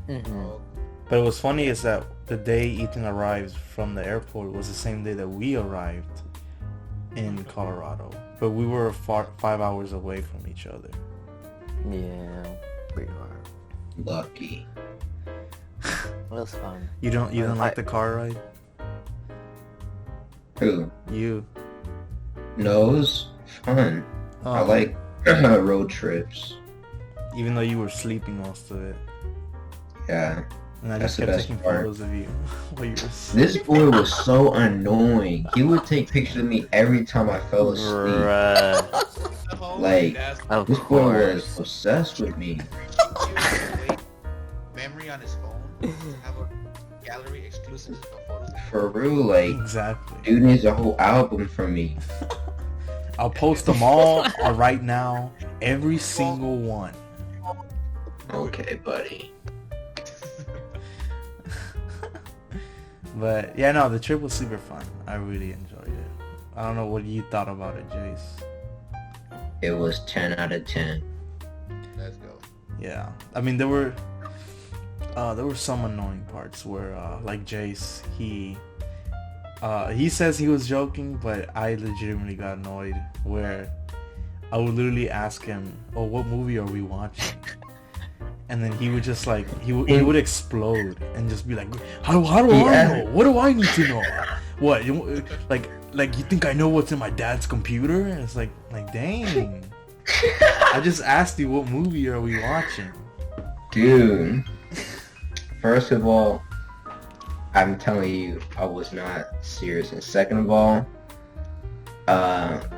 Mm-hmm. But it was funny is that the day Ethan arrived from the airport was the same day that we arrived in Colorado. But we were 5 hours away from each other. Yeah, pretty hard. Lucky. It was fun. You don't like the car ride? Who? You. No, it was fun. I like road trips. Even though you were sleeping most of it. Yeah. And I That's just the kept best taking part. photos of you while you were sleeping. This boy was so annoying. He would take pictures of me every time I fell asleep. Bruh. Like, Of This boy was course. obsessed with me. Memory on his phone. Have a gallery exclusive of photos. For real, like, Exactly. dude needs a whole album from me. I'll post them all right now. Every single one. Okay, buddy. But yeah, no, the trip was super fun. I really enjoyed it. I don't know what you thought about it, Jace. It was 10 out of 10. Let's go. Yeah, I mean there were some annoying parts where like Jace, he says he was joking, but I legitimately got annoyed where I would literally ask him, "Oh, what movie are we watching?" And then he would just like he would explode and just be like, "How do I know? What do I need to know? What like you think I know what's in my dad's computer?" And it's like dang. I just asked you what movie are we watching. Dude, first of all, I'm telling you, I was not serious. And second of all,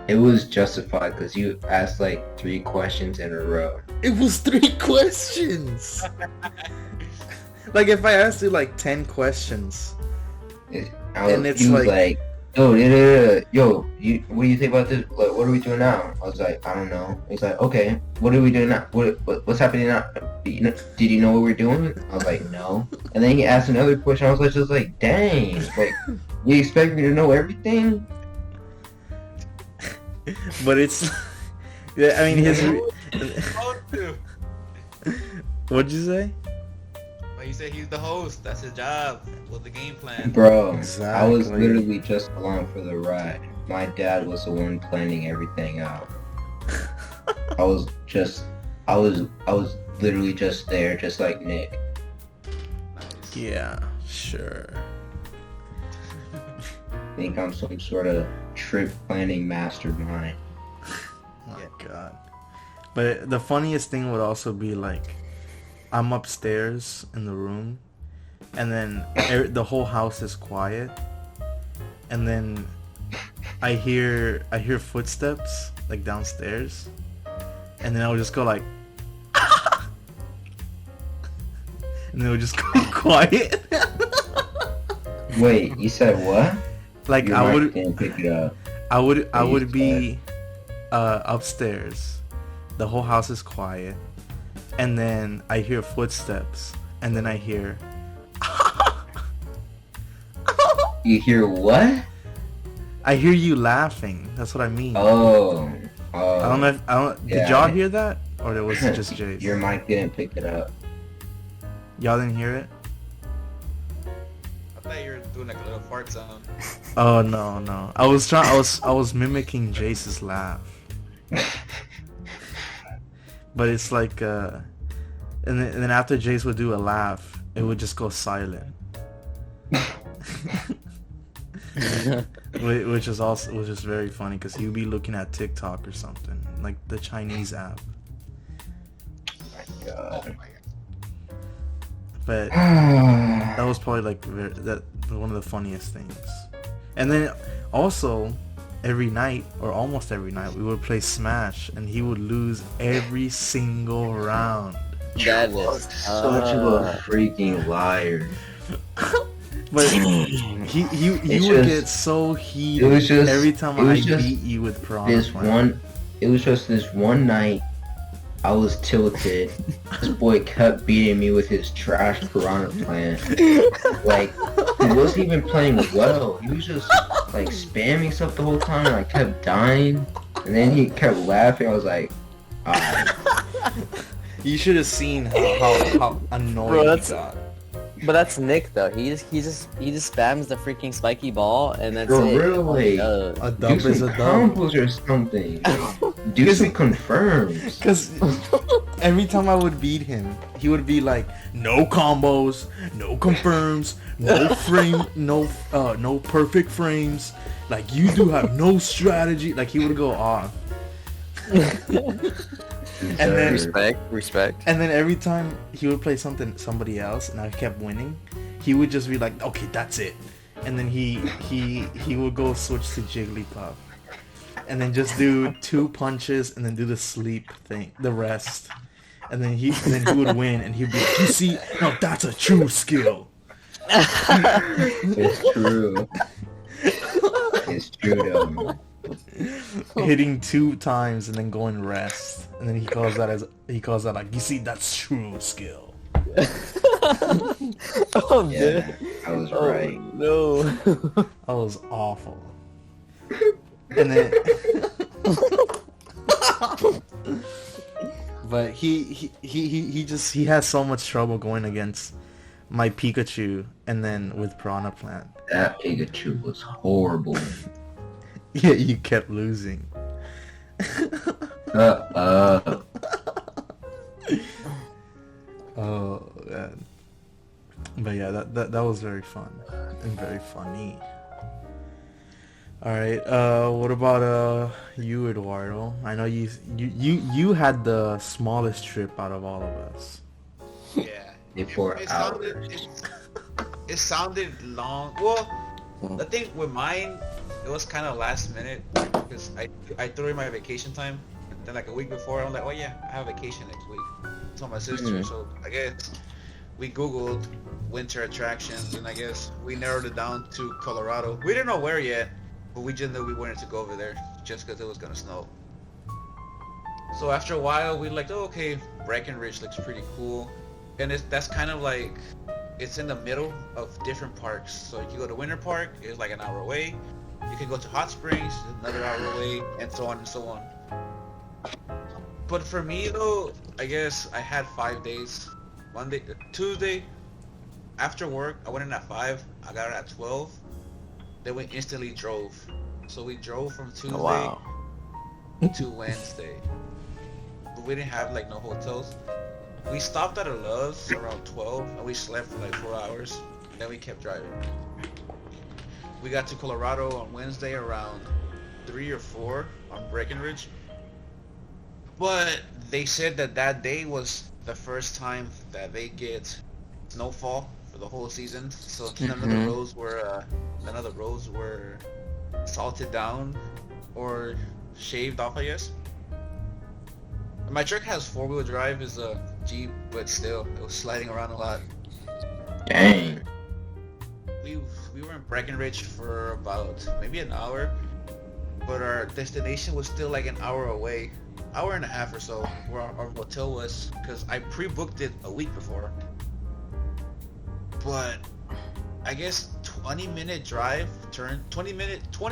it was justified because you asked like 3 questions in a row. It was 3 questions. Like if I asked you like 10 questions, and it's like yo, what do you think about this? Like, what are we doing now? I was like, I don't know. He's like, okay, what are we doing now? What's happening now? Did you know what we're doing? I was like, no. And then he asked another question. I was just like, dang, like, you expect me to know everything? but it's yeah. I mean, his. What'd you say? But he said he's the host. That's his job. What's the game plan? Bro, Exactly. I was literally just along for the ride. My dad was the one planning everything out. I was literally just there, just like Nick. Nice. Yeah, sure. Think I'm some sort of trip planning mastermind. My God. But the funniest thing would also be like, I'm upstairs in the room, and then the whole house is quiet, and then I hear footsteps like downstairs, and then I would just go like, and then it would just go quiet. Wait, you said what? Like Your I mic would, didn't pick it up. I would be upstairs. The whole house is quiet, and then I hear footsteps, and then I hear. You hear what? I hear you laughing. That's what I mean. Oh. I don't know. Did Yeah. y'all hear that, or was it just Jay's? Your mic didn't pick it up. Y'all didn't hear it? I thought you were doing like a little fart sound. Oh no. I was mimicking Jace's laugh. But it's like and then after Jace would do a laugh, it would just go silent. Which is just very funny because he would be looking at TikTok or something, like the Chinese app. My God. Oh my god. But that was probably like one of the funniest things. And then also every night or almost every night we would play Smash, and he would lose every single round. That is Such a freaking liar. But he would get so heated It was just- every time it was I just beat you with Piranha Plant. It was just this one night I was tilted. This boy kept beating me with his trash Piranha Plant. Like, he wasn't even playing well. He was just like spamming stuff the whole time, and I kept dying. And then he kept laughing. I was like, alright. You should have seen how annoyed Bro, he that's- got. But that's Nick though. He just spams the freaking spiky ball and that's Bro, it. really? Oh, A Do dub is some a dub. combos or something. Do some confirms. Because every time I would beat him, he would be like, no combos, no confirms, no frame, no perfect frames. Like, you do have no strategy. Like, he would go off. And then respect. And then every time he would play somebody else, and I kept winning, he would just be like, "Okay, that's it," and then he would go switch to Jigglypuff, and then just do 2 punches, and then do the sleep thing, the rest, and then he would win, and he'd be like, "You see, no, that's a true skill." It's true. It's true though. Hitting 2 times and then going rest, and then he calls that like, "You see, that's true skill." Oh Yeah, man. I was Oh, right. no. That was awful. And then, but he has so much trouble going against my Pikachu, and then with Piranha Plant. That Pikachu was horrible. Yeah, you kept losing. Oh man. But yeah, that was very fun and very funny. All right. What about you, Eduardo? I know you had the smallest trip out of all of us. Yeah. 24 It hours. it sounded long. Well, the thing with mine, it was kind of last minute because I threw in my vacation time, and then like a week before, I'm like, oh yeah, I have vacation next week. So my sister, so I guess we Googled winter attractions, and I guess we narrowed it down to Colorado. We didn't know where yet, but we just knew we wanted to go over there just because it was gonna snow. So after a while, we like, oh, okay, Breckenridge looks pretty cool, and that's kind of like, it's in the middle of different parks. So if you go to Winter Park, it's like an hour away. You can go to Hot Springs, another hour away, and so on and so on. But for me though, I guess I had 5 days. Monday, Tuesday, after work, I went in at 5. I got out at 12. Then we instantly drove. So we drove from Tuesday to Wednesday. But we didn't have like no hotels. We stopped at a Love's around 12 and we slept for like 4 hours. And then we kept driving. We got to Colorado on Wednesday around 3 or 4 on Breckenridge. But they said that day was the first time that they get snowfall for the whole season. So none of the roads were salted down or shaved off, I guess. My truck has 4-wheel drive, is a Jeep, but still, it was sliding around a lot. Dang. We were in Breckenridge for about maybe an hour, but our destination was still like an hour away, hour and a half or so, where our motel was, because I pre-booked it a week before. But I guess 20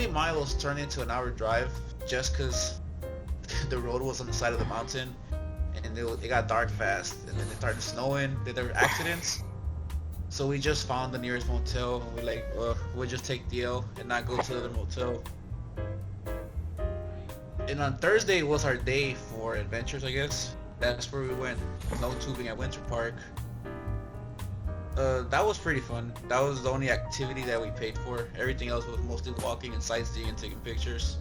miles turned into an hour drive just because the road was on the side of the mountain, and it got dark fast, and then it started snowing. Then there were accidents, so we just found the nearest motel. And we're like, well, we'll just take the L and not go to the other motel. And on Thursday was our day for adventures, I guess. That's where we went snow tubing at Winter Park. That was pretty fun. That was the only activity that we paid for. Everything else was mostly walking and sightseeing and taking pictures.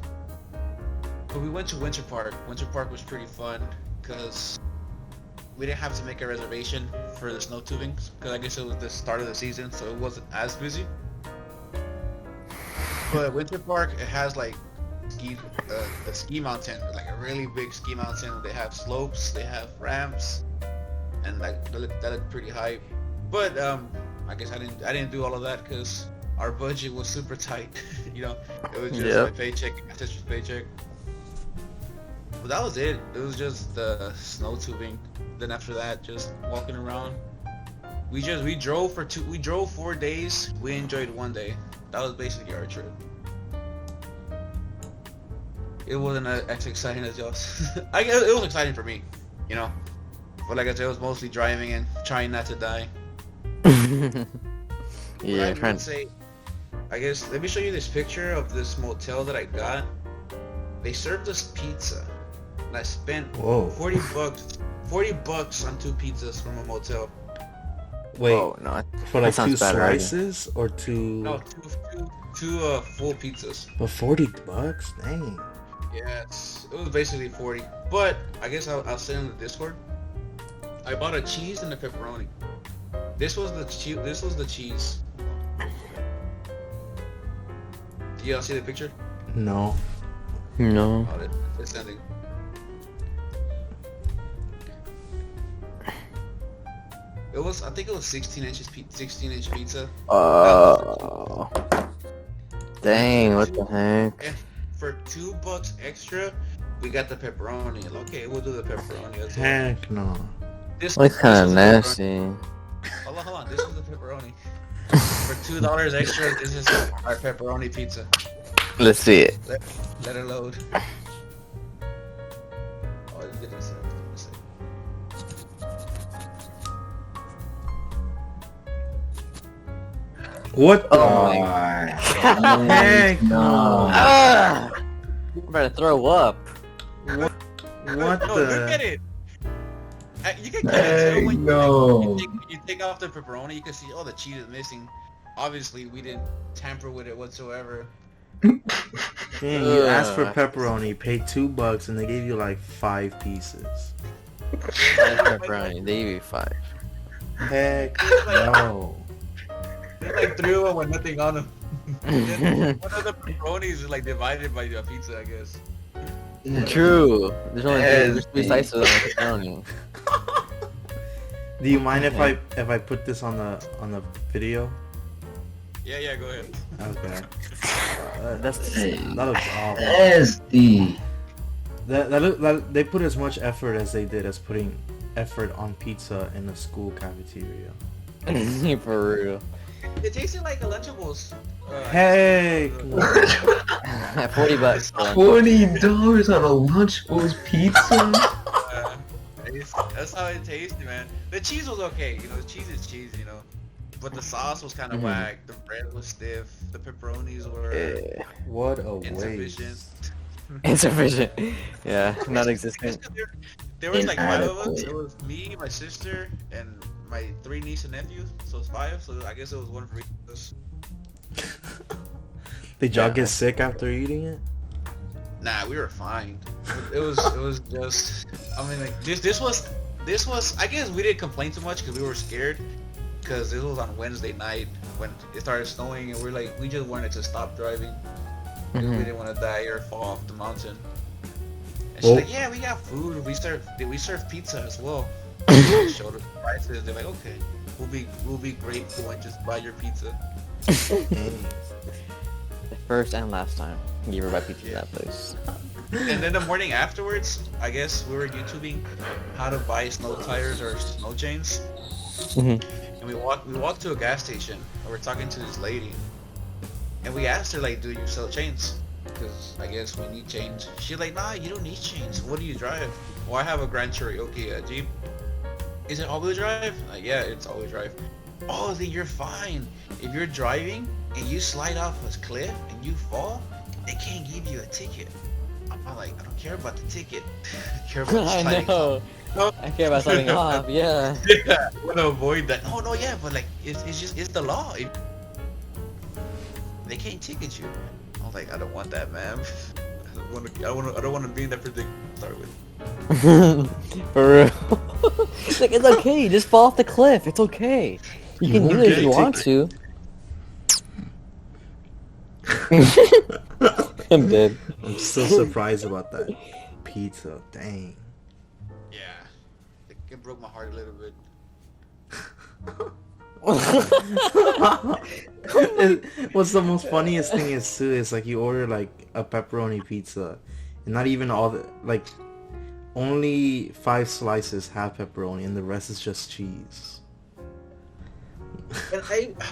But we went to Winter Park. Winter Park was pretty fun because we didn't have to make a reservation for the snow tubing because I guess it was the start of the season, so it wasn't as busy. But Winter Park, it has like the ski mountain, like a really big ski mountain. They have slopes, they have ramps, and like that looked pretty hype. But I guess I didn't do all of that because our budget was super tight. You know, it was just my paycheck, my sister's paycheck. But that was it. It was just the snow tubing. Then after that, just walking around. We drove 4 days. We enjoyed 1 day. That was basically our trip. It wasn't as exciting as yours. I guess it was exciting for me, you know. But like I said, it was mostly driving and trying not to die. Yeah, I would say, I guess, let me show you this picture of this motel that I got. They served us pizza, and I spent $40 on 2 pizzas from a motel. Wait, no, for like 2 bad, slices or 2? No, two full pizzas. But $40? Dang. Yes, it was basically 40. But I guess I'll send in the Discord. I bought a cheese and a pepperoni. This was the cheese. Do y'all see the picture? No. No. Oh, it's sending. I think it was 16-inch pizza. Dang, what the heck? And for $2 extra, we got the pepperoni. Okay, we'll do the pepperoni. Heck no. Looks kind of nasty. Hold on. This is the pepperoni. For $2 extra, this is our pepperoni pizza. Let's see it. Let Let it load. Oh, you get this. What the Oh my heck? No. Ah! I'm about to throw up. What No, look at the? it. You can get it too when no. you take off the pepperoni. You can see, oh, the cheese is missing. Obviously, we didn't tamper with it whatsoever. Dang, you asked for Ugh. pepperoni, paid $2, and they gave you like 5 pieces. Pepperoni, they give you 5. Heck no. There's like 3 of them with nothing on them. Then one of the pepperonis is like divided by the pizza, I guess. True. There's only Yes, 3 slices of pepperoni. Do you mind if I put this on the video? Yeah, go ahead. Okay. That looks awful. SD. They put as much effort as they did as putting effort on pizza in a school cafeteria. For real. It tasted like a Lunchables. Heck no. $40. $40 on a Lunchables pizza? That's how it tasted, man. The cheese was okay, the cheese is cheese, but the sauce was kind of whack. The bread was stiff. The pepperonis were What a insufficient. waste. Insufficient. Yeah, non-existent. There was like 5 of us. Inadequate. It was me, my sister, and my 3 nieces and nephews. So it's 5. So I guess it was one for each of us. Did y'all get sick after eating it? Nah, we were fine. It was just. I mean, like this was. I guess we didn't complain too much because we were scared. Because this was on Wednesday night when it started snowing, and we just wanted to stop driving. We didn't want to die or fall off the mountain. And she's like, yeah, we got food. We serve pizza as well. They showed us the prices. They're like, okay, we'll be grateful and just buy your pizza. The first and last time you ever buy pizza at that place. And then the morning afterwards, I guess we were YouTubing how to buy snow tires or snow chains. And we walked to a gas station and we're talking to this lady. And we asked her, like, do you sell chains? Because I guess we need chains. She's like, nah, you don't need chains. What do you drive? Well, I have a Grand Cherokee Jeep. Is it all-wheel drive? Like, yeah, it's all-wheel drive. Oh, then you're fine. If you're driving and you slide off a cliff and you fall, they can't give you a ticket. I'm like, I don't care about the ticket. I care about I sliding know. off. I care about sliding off, yeah. Yeah, I want to avoid that. No, yeah, but like, it's the law. They can't ticket you. I was like, I don't want that, man. I don't want to be in that predicament to start with. For real. It's like, it's okay, just fall off the cliff. It's okay. You can do it if you want to. I'm dead. I'm still surprised about that pizza. Dang. Yeah, it broke my heart a little bit. What's the most funniest thing is too is like you order like a pepperoni pizza and not even all the like only 5 slices have pepperoni and the rest is just cheese. And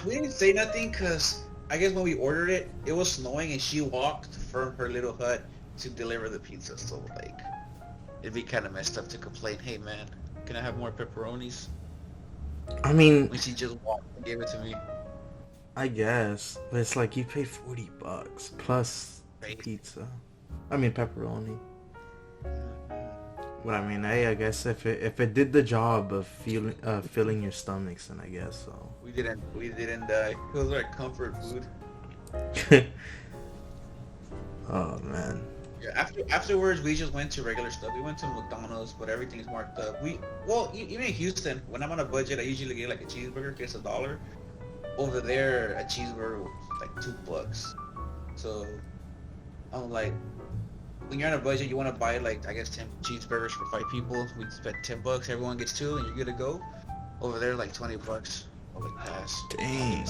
we didn't say nothing because I guess when we ordered it, it was snowing and she walked from her little hut to deliver the pizza. So like, it'd be kind of messed up to complain, hey man, can I have more pepperonis? I mean, When she just walked and gave it to me. I guess, but it's like you pay $40 plus Right. pizza. I mean pepperoni. But I mean, hey, I guess if it did the job of filling your stomachs, then I guess so. We didn't die. It was like comfort food. Oh man. Yeah, afterwards we just went to regular stuff. We went to McDonald's, but everything's marked up. Even in Houston, when I'm on a budget, I usually get like a cheeseburger, it's $1. Over there, a cheeseburger was like $2. So I'm like, when you're on a budget, you want to buy like I guess 10 cheeseburgers for 5 people. We spent $10, everyone gets 2, and you're good to go. Over there, like $20. I was like, pass. Dang.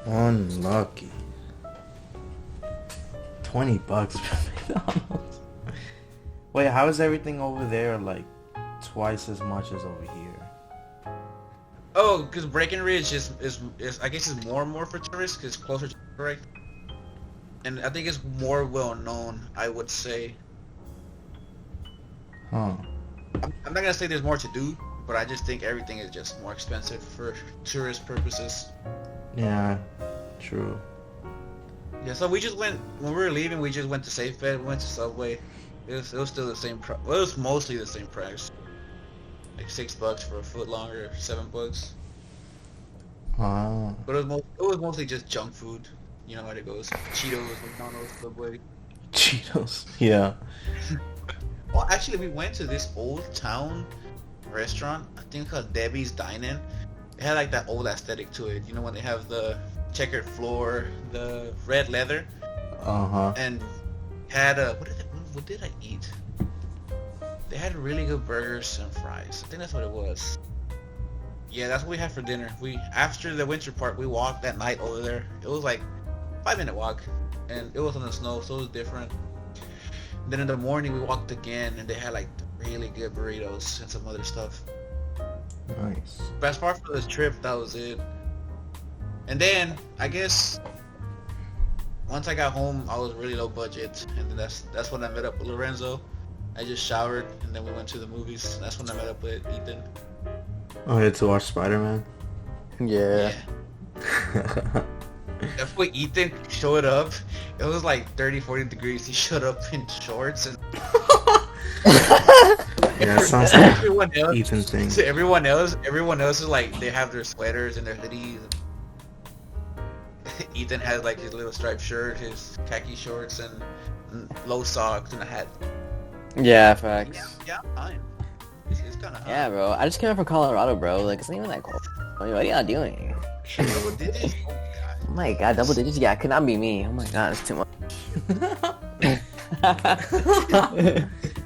Unlucky. $20 for McDonald's. Wait, how is everything over there like twice as much as over here? Oh, because Breckenridge is I guess is more and more for tourists because it's closer to right. and I think it's more well known. I would say. Huh. I'm not gonna say there's more to do, but I just think everything is just more expensive for tourist purposes. Yeah. True. Yeah, so we just went when we were leaving. We just went to Safe Bet. We went to Subway. It was still the same price. Well, it was mostly the same price. Like $6 for a foot longer, $7. Ah. But it was mostly just junk food. You know how it goes. Cheetos, McDonald's, Subway. Cheetos. Yeah. Well, actually, we went to this old town restaurant. I think called Debbie's Dine-In. It had like that old aesthetic to it. You know when they have the checkered floor, the red leather, Uh-huh. and had a what did I eat? They had really good burgers and fries. I think that's what it was. Yeah, that's what we had for dinner. We after the winter park, we walked that night over there. It was like 5-minute walk, and it was on the snow, so it was different. Then in the morning, we walked again, and they had like really good burritos and some other stuff. Nice. But as far for this trip, that was it. And then I guess once I got home, I was really low budget, and then that's when I met up with Lorenzo. I just showered, and then we went to the movies. That's when I met up with Ethan. Oh, yeah, to watch Spider-Man? Yeah. That's when Ethan showed up. It was like 30, 40 degrees. He showed up in shorts and Yeah, it sounds like everyone else. Ethan thing. So everyone else is like they have their sweaters and their hoodies. Ethan has like his little striped shirt, his khaki shorts, and low socks and a hat. Yeah, facts. Yeah, fine. It's kind of hot. Yeah, bro. I just came out from Colorado, bro. Like, it's not even that cold. I mean, what are y'all doing? Double digits? Oh my god. Oh my god, double digits? Yeah, it could not be me. Oh my god, it's too much.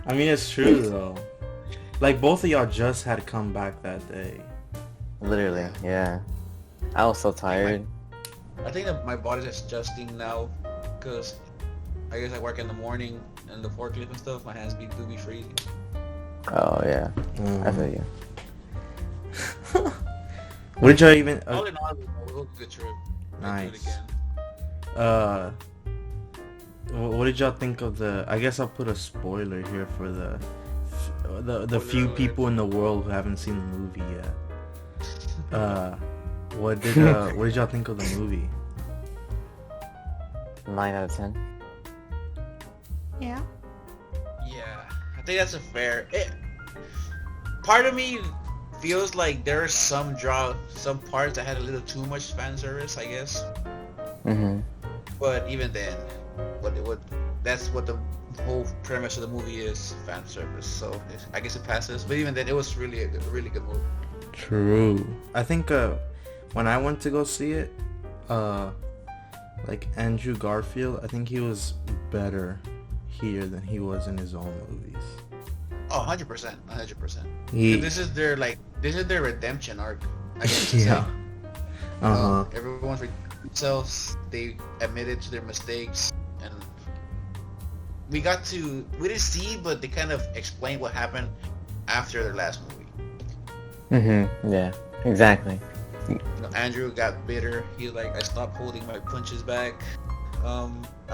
I mean, it's true, though. Like, both of y'all just had come back that day. Literally, yeah. I was so tired. I think that my body's adjusting now, because I guess I work in the morning and the forklift and stuff. My hands do be freezing. Oh, yeah. I feel you. What did y'all even... All in all, it was a good trip. I'd do it Nice. again. What did y'all think of the... I guess I'll put a spoiler here for the few Spoiler people in the world who haven't seen the movie yet. What did y'all think of the movie? 9 out of 10. Yeah. Yeah, I think that's a fair. Part of me feels like there are some parts that had a little too much fan service, I guess. Mm-hmm. But even then, that's what the whole premise of the movie is, fan service. So I guess it passes. But even then, it was really a really good movie. True. I think when I went to go see it, like Andrew Garfield, I think he was better here than he was in his own movies. Oh, 100%, 100%. He, This is their redemption arc. I guess yeah. Everyone's themselves. They admitted to their mistakes, and we didn't see, but they kind of explained what happened after their last movie. Mm-hmm. Yeah, exactly. You know, Andrew got bitter. He's like, I stopped holding my punches back. I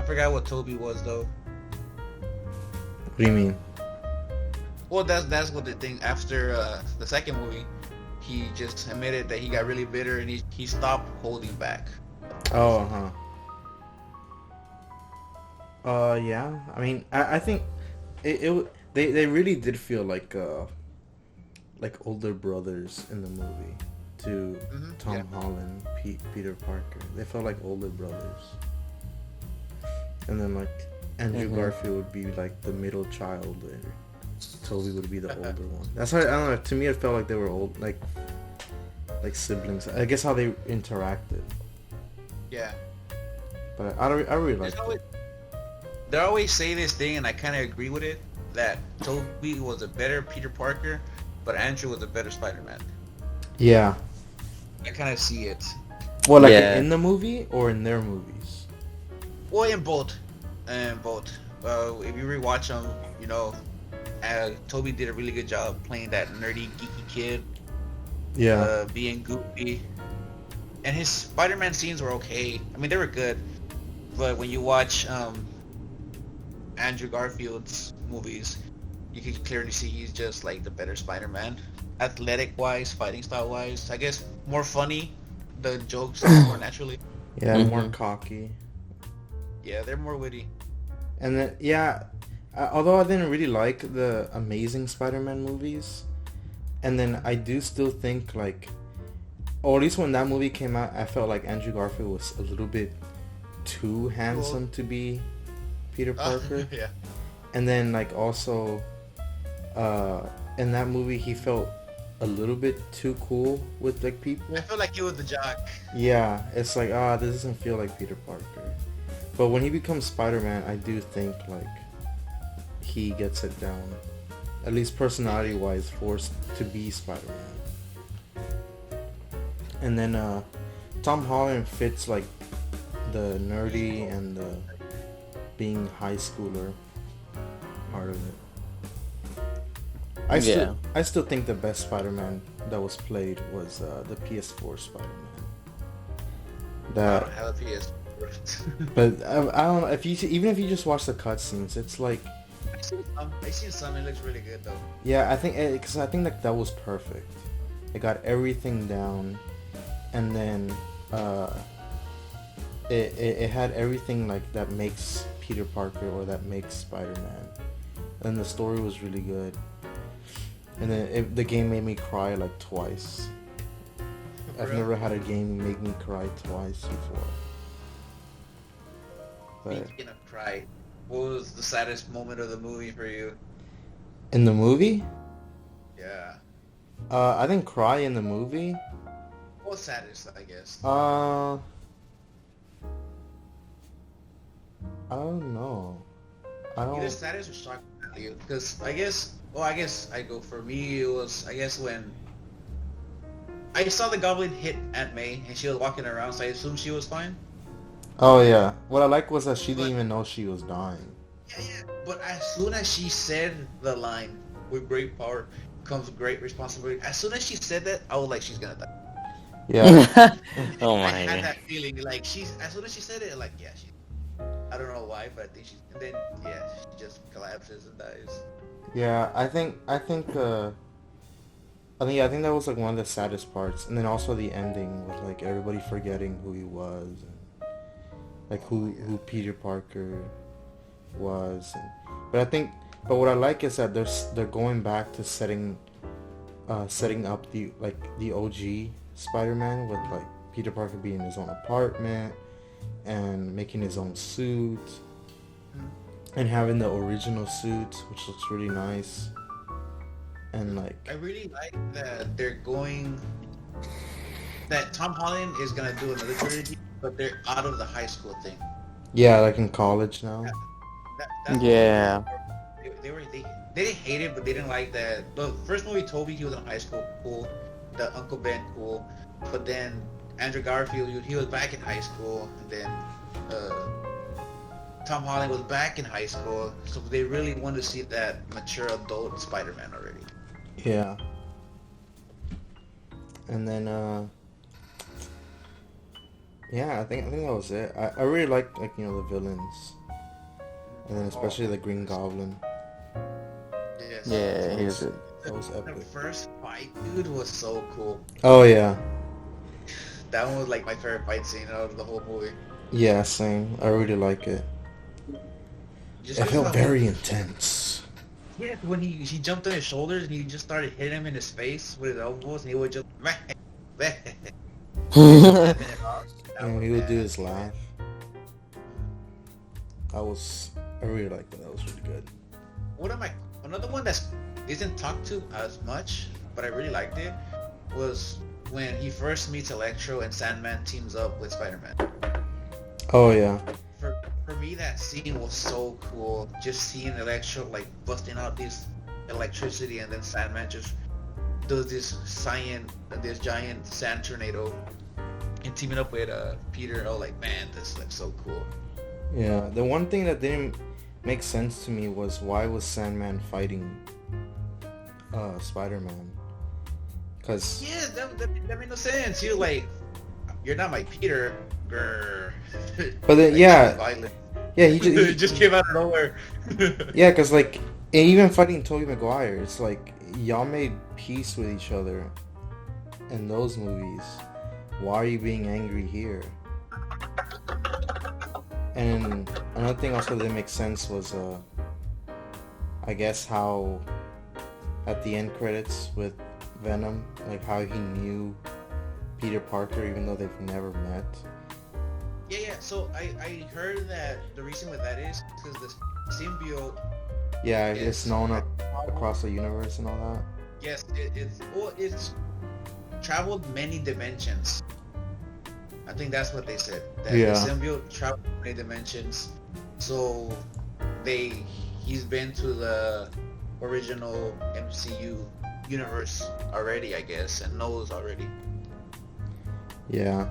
forgot what Toby was though. What do you mean? Well, that's what the thing after the second movie, he just admitted that he got really bitter and he stopped holding back. Oh, yeah. I mean, I think they really did feel like older brothers in the movie to Tom Holland, Peter Parker. They felt like older brothers. And then like Andrew Garfield would be like the middle child, and Toby would be the older one. That's how I don't know. To me, it felt like they were old, like siblings. I guess how they interacted. Yeah. But I really liked it. They always say this thing, and I kind of agree with it, that Toby was a better Peter Parker, but Andrew was a better Spider-Man. Yeah. I kind of see it. Well, like Yeah. in the movie or in their movies? Well, in both. If you rewatch them, you know, Toby did a really good job playing that nerdy, geeky kid. Yeah. Being goofy. And his Spider-Man scenes were okay. I mean, they were good. but when you watch Andrew Garfield's movies, you can clearly see he's just like the better Spider-Man. Athletic wise, fighting style wise, I guess more funny. The jokes are more naturally. Yeah, more Mhm. cocky. Yeah, they're more witty. And then, yeah, although I didn't really like the Amazing Spider-Man movies, and then I do still think like, or at least when that movie came out, I felt like Andrew Garfield was a little bit too handsome to be Peter Parker. Yeah. And then like also, in that movie he felt a little bit too cool with like people. I feel like he was the jock. Yeah, it's like this doesn't feel like Peter Parker. But when he becomes Spider-Man, I do think like he gets it down, at least personality-wise, forced to be Spider-Man. And then Tom Holland fits like the nerdy and the being high schooler part of it. I still think the best Spider-Man that was played was the PS4 Spider-Man. I That, don't have a PS. but I don't know if you even if you just watch the cutscenes, it's like I seen some. It looks really good though. yeah, I think because I think that was perfect. It got everything down, and then it had everything like that makes Peter Parker or that makes Spider-Man, and the story was really good. And then the game made me cry like twice. I've never had a game make me cry twice before. But Speaking of cry, what was the saddest moment of the movie for you? in the movie, Yeah. I didn't cry in the movie. What saddest, I guess. I don't know. I Either don't. saddest or shocked value. Because I guess I go for me. It was I guess when I saw the Goblin hit Aunt May and she was walking around, so I assumed she was fine. Oh yeah. What I like was that she But- didn't even know she was dying. Yeah. But as soon as she said the line, "With great power comes great responsibility," as soon as she said that, I was like, she's gonna die. Yeah. Oh I my had god. that feeling. Like as soon as she said it, like yeah, she. I don't know why, but I think she. And then yeah, she just collapses and dies. Yeah. I think I think that was like one of the saddest parts, and then also the ending with like everybody forgetting who he was, and like who Peter Parker was. But what I like is that they're going back to setting up the OG Spider-Man with like Peter Parker being in his own apartment and making his own suit and having the original suit, which looks really nice. And like I really like that that Tom Holland is gonna do another trilogy, but they're out of the high school thing. yeah, like in college now. That's Yeah. they didn't hate it, but they didn't like that. The first movie, Toby, he was in high school, cool. The Uncle Ben, cool. But then Andrew Garfield, he was back in high school, and then Tom Holland was back in high school. So they really wanted to see that mature adult Spider-Man already. Yeah. And then yeah, I think that was it. I really liked like the villains. And then especially the Green Goblin. Yes. Yeah, he was. That was The epic. first fight, dude, was so cool. Oh yeah. That one was like my favorite fight scene out of the whole movie. Yeah, same. I really like it. Just It 'cause felt the- very intense. Yeah, when he jumped on his shoulders and he just started hitting him in his face with his elbows, and he would just. And he would do his laugh. I really liked it. That was really good. Another one that isn't talked to as much, but I really liked it, was when he first meets Electro and Sandman teams up with Spider-Man. Oh yeah. For me, that scene was so cool. Just seeing Electro like busting out this electricity, and then Sandman just does this giant sand tornado, and teaming up with Peter. I was like, man, this looks so cool. Yeah. The one thing that didn't make sense to me was why was Sandman fighting Spider-Man? Cause Yeah, that made no sense. He was like, you're not my Peter. Grr. But then, Like, yeah, violent. yeah, It just came out of nowhere. yeah, because like, and even fighting Tobey Maguire, it's like y'all made peace with each other in those movies. Why are you being angry here? And another thing also that didn't make sense was, I guess how at the end credits with Venom, like how he knew Peter Parker even though they've never met. Yeah. So I heard that the reason with that is because the symbiote. Yeah, it's Yes. known across the universe and all that. Yes, it's traveled many dimensions. I think that's what they said. That Yeah. the symbiote traveled many dimensions. So he's been to the original MCU universe already, I guess, and knows already. Yeah,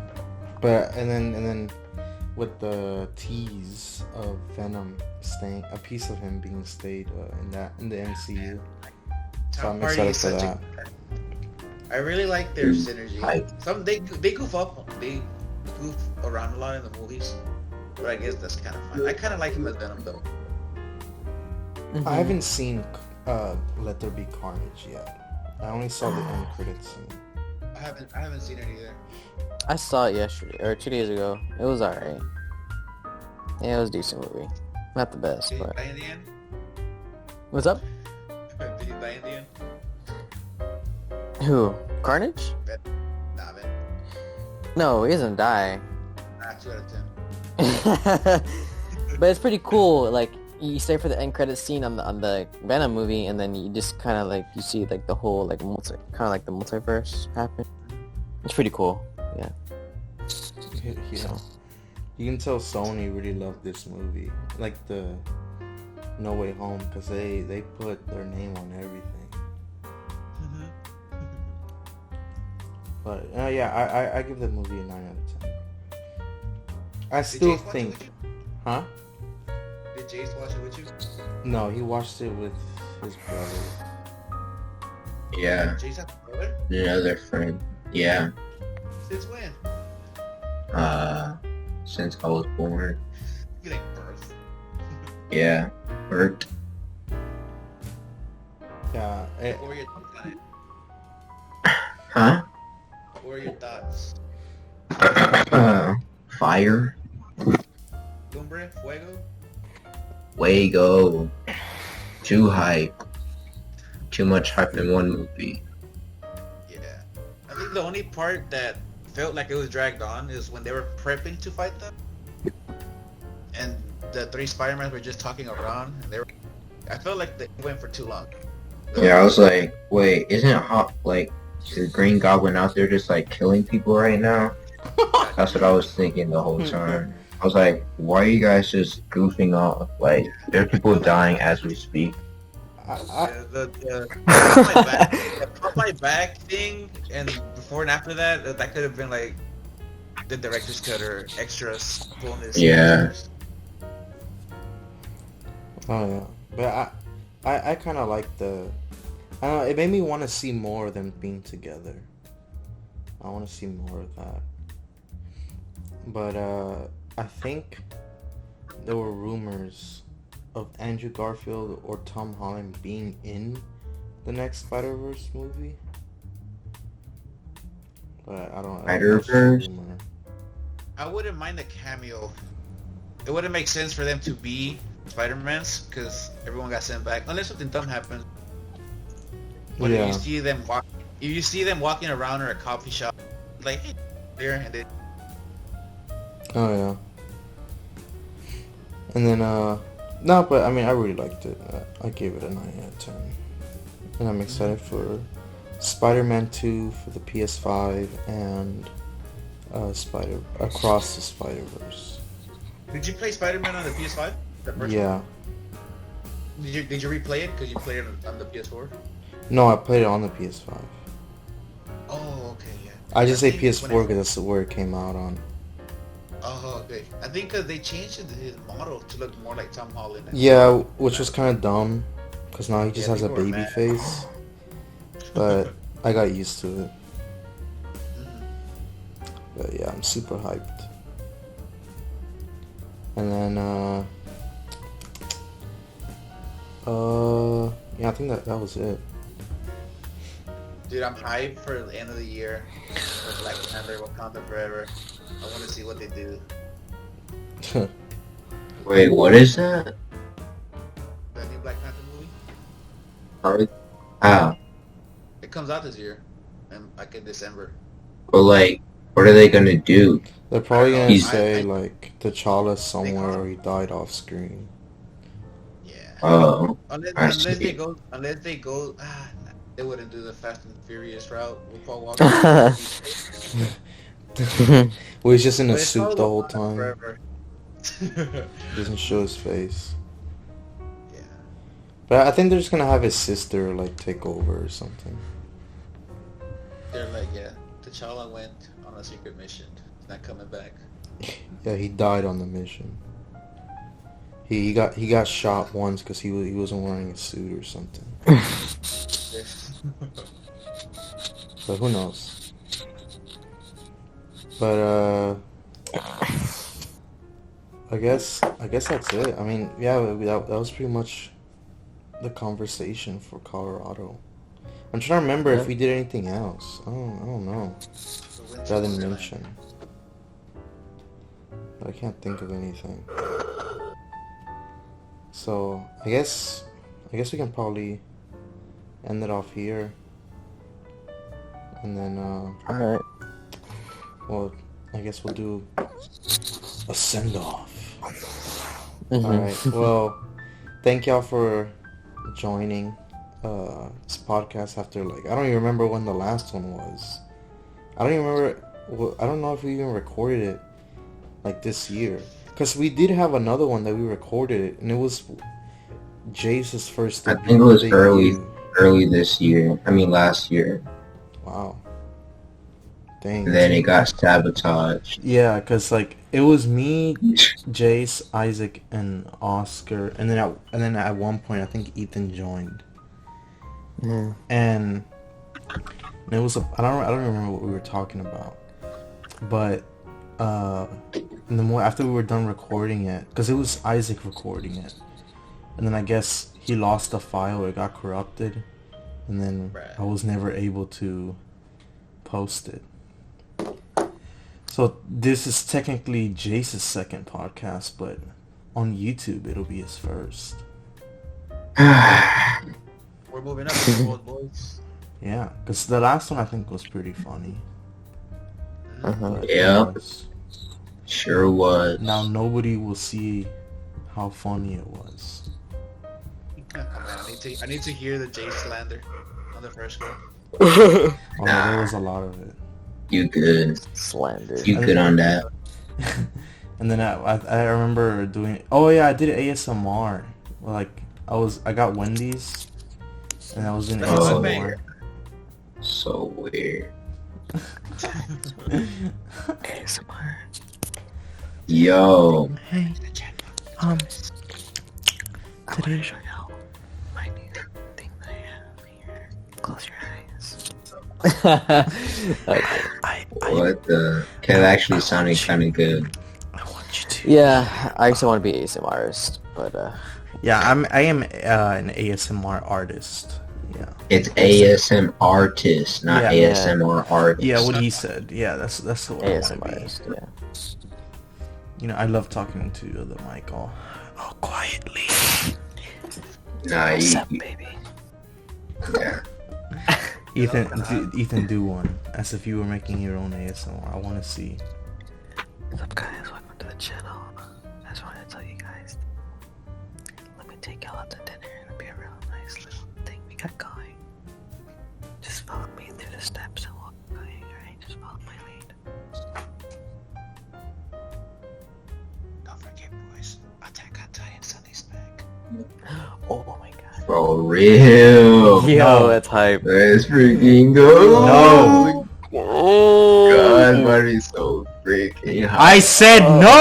but and then with the tease of Venom staying, a piece of him being stayed in the MCU. So Tom I'm Hardy excited is for such that. I really like their synergy. Hype. Some they goof around a lot in the movies, but I guess that's kind of fun. I kind of like him as Venom though. I haven't seen Let There Be Carnage yet. I only saw the end credits scene. I haven't seen it either. I saw it yesterday or 2 days ago. It was alright. Yeah, it was a decent movie. Not the best, Did he but die in the end? what's up? Did he die in the end? Who? Carnage? Nah, man. No, he doesn't die. Nah, 2 out of 10. But it's pretty cool. Like you stay for the end credit scene on the Venom movie, and then you just kind of like you see like the whole like kind of like the multiverse happen. It's pretty cool. Yeah. Yeah. You can tell Sony really loved this movie, like the No Way Home, because they put their name on everything. But yeah, I give the movie a 9 out of 10. I still Jace watch it think, with you? huh? Did Jace watch it with you? No, he watched it with his brother. Yeah, Jace has a brother? another friend. Yeah, Since when? since I was born. You like birth. Yeah, Bert. Yeah, What were your thoughts on it? Huh? What were your thoughts? Fire. Lumbre? Fuego? Wago. Too hype. Too much hype in one movie. Yeah. I think the only part that felt like it was dragged on is when they were prepping to fight them. And the 3 Spider-Mans were just talking around. And I felt like they went for too long. Yeah, I was like, wait, isn't like the Green Goblin out there just like killing people right now? That's what I was thinking the whole time. I was like, why are you guys just goofing off? Like, there are people dying as we speak. Yeah, the pop my back thing, and before and after that could have been like the director's cut or extras bonus. Yeah. Oh yeah, but I kind of like the. I don't know. It made me want to see more of them being together. I want to see more of that. But I think there were rumors of Andrew Garfield or Tom Holland being in the next Spider-Verse movie. But I don't. Spider-Verse? I wouldn't mind a cameo. It wouldn't make sense for them to be Spider-Mans because everyone got sent back unless something dumb happens. But Yeah. if you see them walking around or a coffee shop, like hey, there and they. Oh yeah. And then no, but I mean I really liked it. I gave it a 9 out of 10. And I'm excited for Spider-Man 2 for the PS5 and Across the Spider-Verse. Did you play Spider-Man on the PS5? The first Yeah. one? Did you replay it? Because you played it on the PS4. No, I played it on the PS5. Oh, okay, yeah. I just say think PS4 because that's where it came out on. Oh, okay. I think because they changed his model to look more like Tom Holland. Yeah, which was kind of dumb because now he just Yeah, has a people were baby mad. face. But I got used to it. Mhm. But yeah, I'm super hyped. And then yeah, I think that was it. Dude, I'm hyped for the end of the year for Black Panther, Wakanda Forever. I want to see what they do. Wait, what is that? The new Black Panther movie. How? It comes out this year, like in December. But like, what are they gonna do? They're probably I don't gonna know. say I- like T'Challa's somewhere call- or he died off screen. Yeah. Oh, Unless, I unless see. they go, they wouldn't do the Fast and Furious route with Paul Walker. Well, he's just in a But it's suit called the whole Wakanda time. Forever. Doesn't show his face. Yeah. But I think they're just gonna have his sister like take over or something. They're like, yeah, T'Challa went on a secret mission. He's not coming back. Yeah, he died on the mission. He got shot once because he wasn't wearing a suit or something. But who knows? But I guess that's it. I mean, yeah, that was pretty much the conversation for Colorado. I'm trying to remember if we did anything else. I don't know. That I didn't mention. But I can't think of anything. So I guess we can probably end it off here. And then Alright. well, I guess we'll do a send off. Mhm. Alright. Well, thank y'all for joining this podcast after like I don't even remember when the last one was. I don't even remember. Well, I don't know if we even recorded it like this year, because we did have another one that we recorded it, and it was Jace's first I debut. think it was debut. early this year. I mean, last year. Wow. Dang. And then it got sabotaged. Yeah, because like it was me, Jace, Isaac, and Oscar, and then at one point I think Ethan joined. Yeah. And it was I don't remember what we were talking about, but and the more after we were done recording it, because it was Isaac recording it, and then I guess he lost the file or it got corrupted, and then Right. I was never able to post it. So this is technically Jace's second podcast, but on YouTube it'll be his first. We're moving up, to old boys. Yeah, because the last one I think was pretty funny. Uh-huh. But Yeah. anyways, Sure was. now nobody will see how funny it was. Come on, I need to hear the Jay slander on the first go. Oh, Nah. there was a lot of it. You good. Slander. You good on that. And then I remember doing. Oh yeah, I did ASMR. Like I got Wendy's, and I was doing Oh. ASMR. So weird. ASMR. Yo. Hey, I want to show you my new thing that I have here. Close your eyes. Okay. What the? Kev actually sounding kind of good. I want you to. Yeah, I used to want to be ASMRist, but Yeah, I am an ASMR artist. Yeah. It's ASM artist, not Yeah. ASMR artist. Yeah, what he said. Yeah, that's what I want to be. ASMRist, yeah. You know, I love talking to the mic all quietly. Nah, What's up, baby? yeah. Ethan, do one as if you were making your own ASMR. I want to see. What's up, guys? Welcome to the channel. I just wanted to tell you guys. Let me take y'all out to dinner. It'll be a real nice little thing we got going. Just follow me through the steps and walk going, alright? Just follow my lead. Don't forget, boys. Attack on Titan Sunday's back. Oh my god. For real. Yo, that's hype. Let's freaking go. No. God, buddy, so freaking hot. I said no.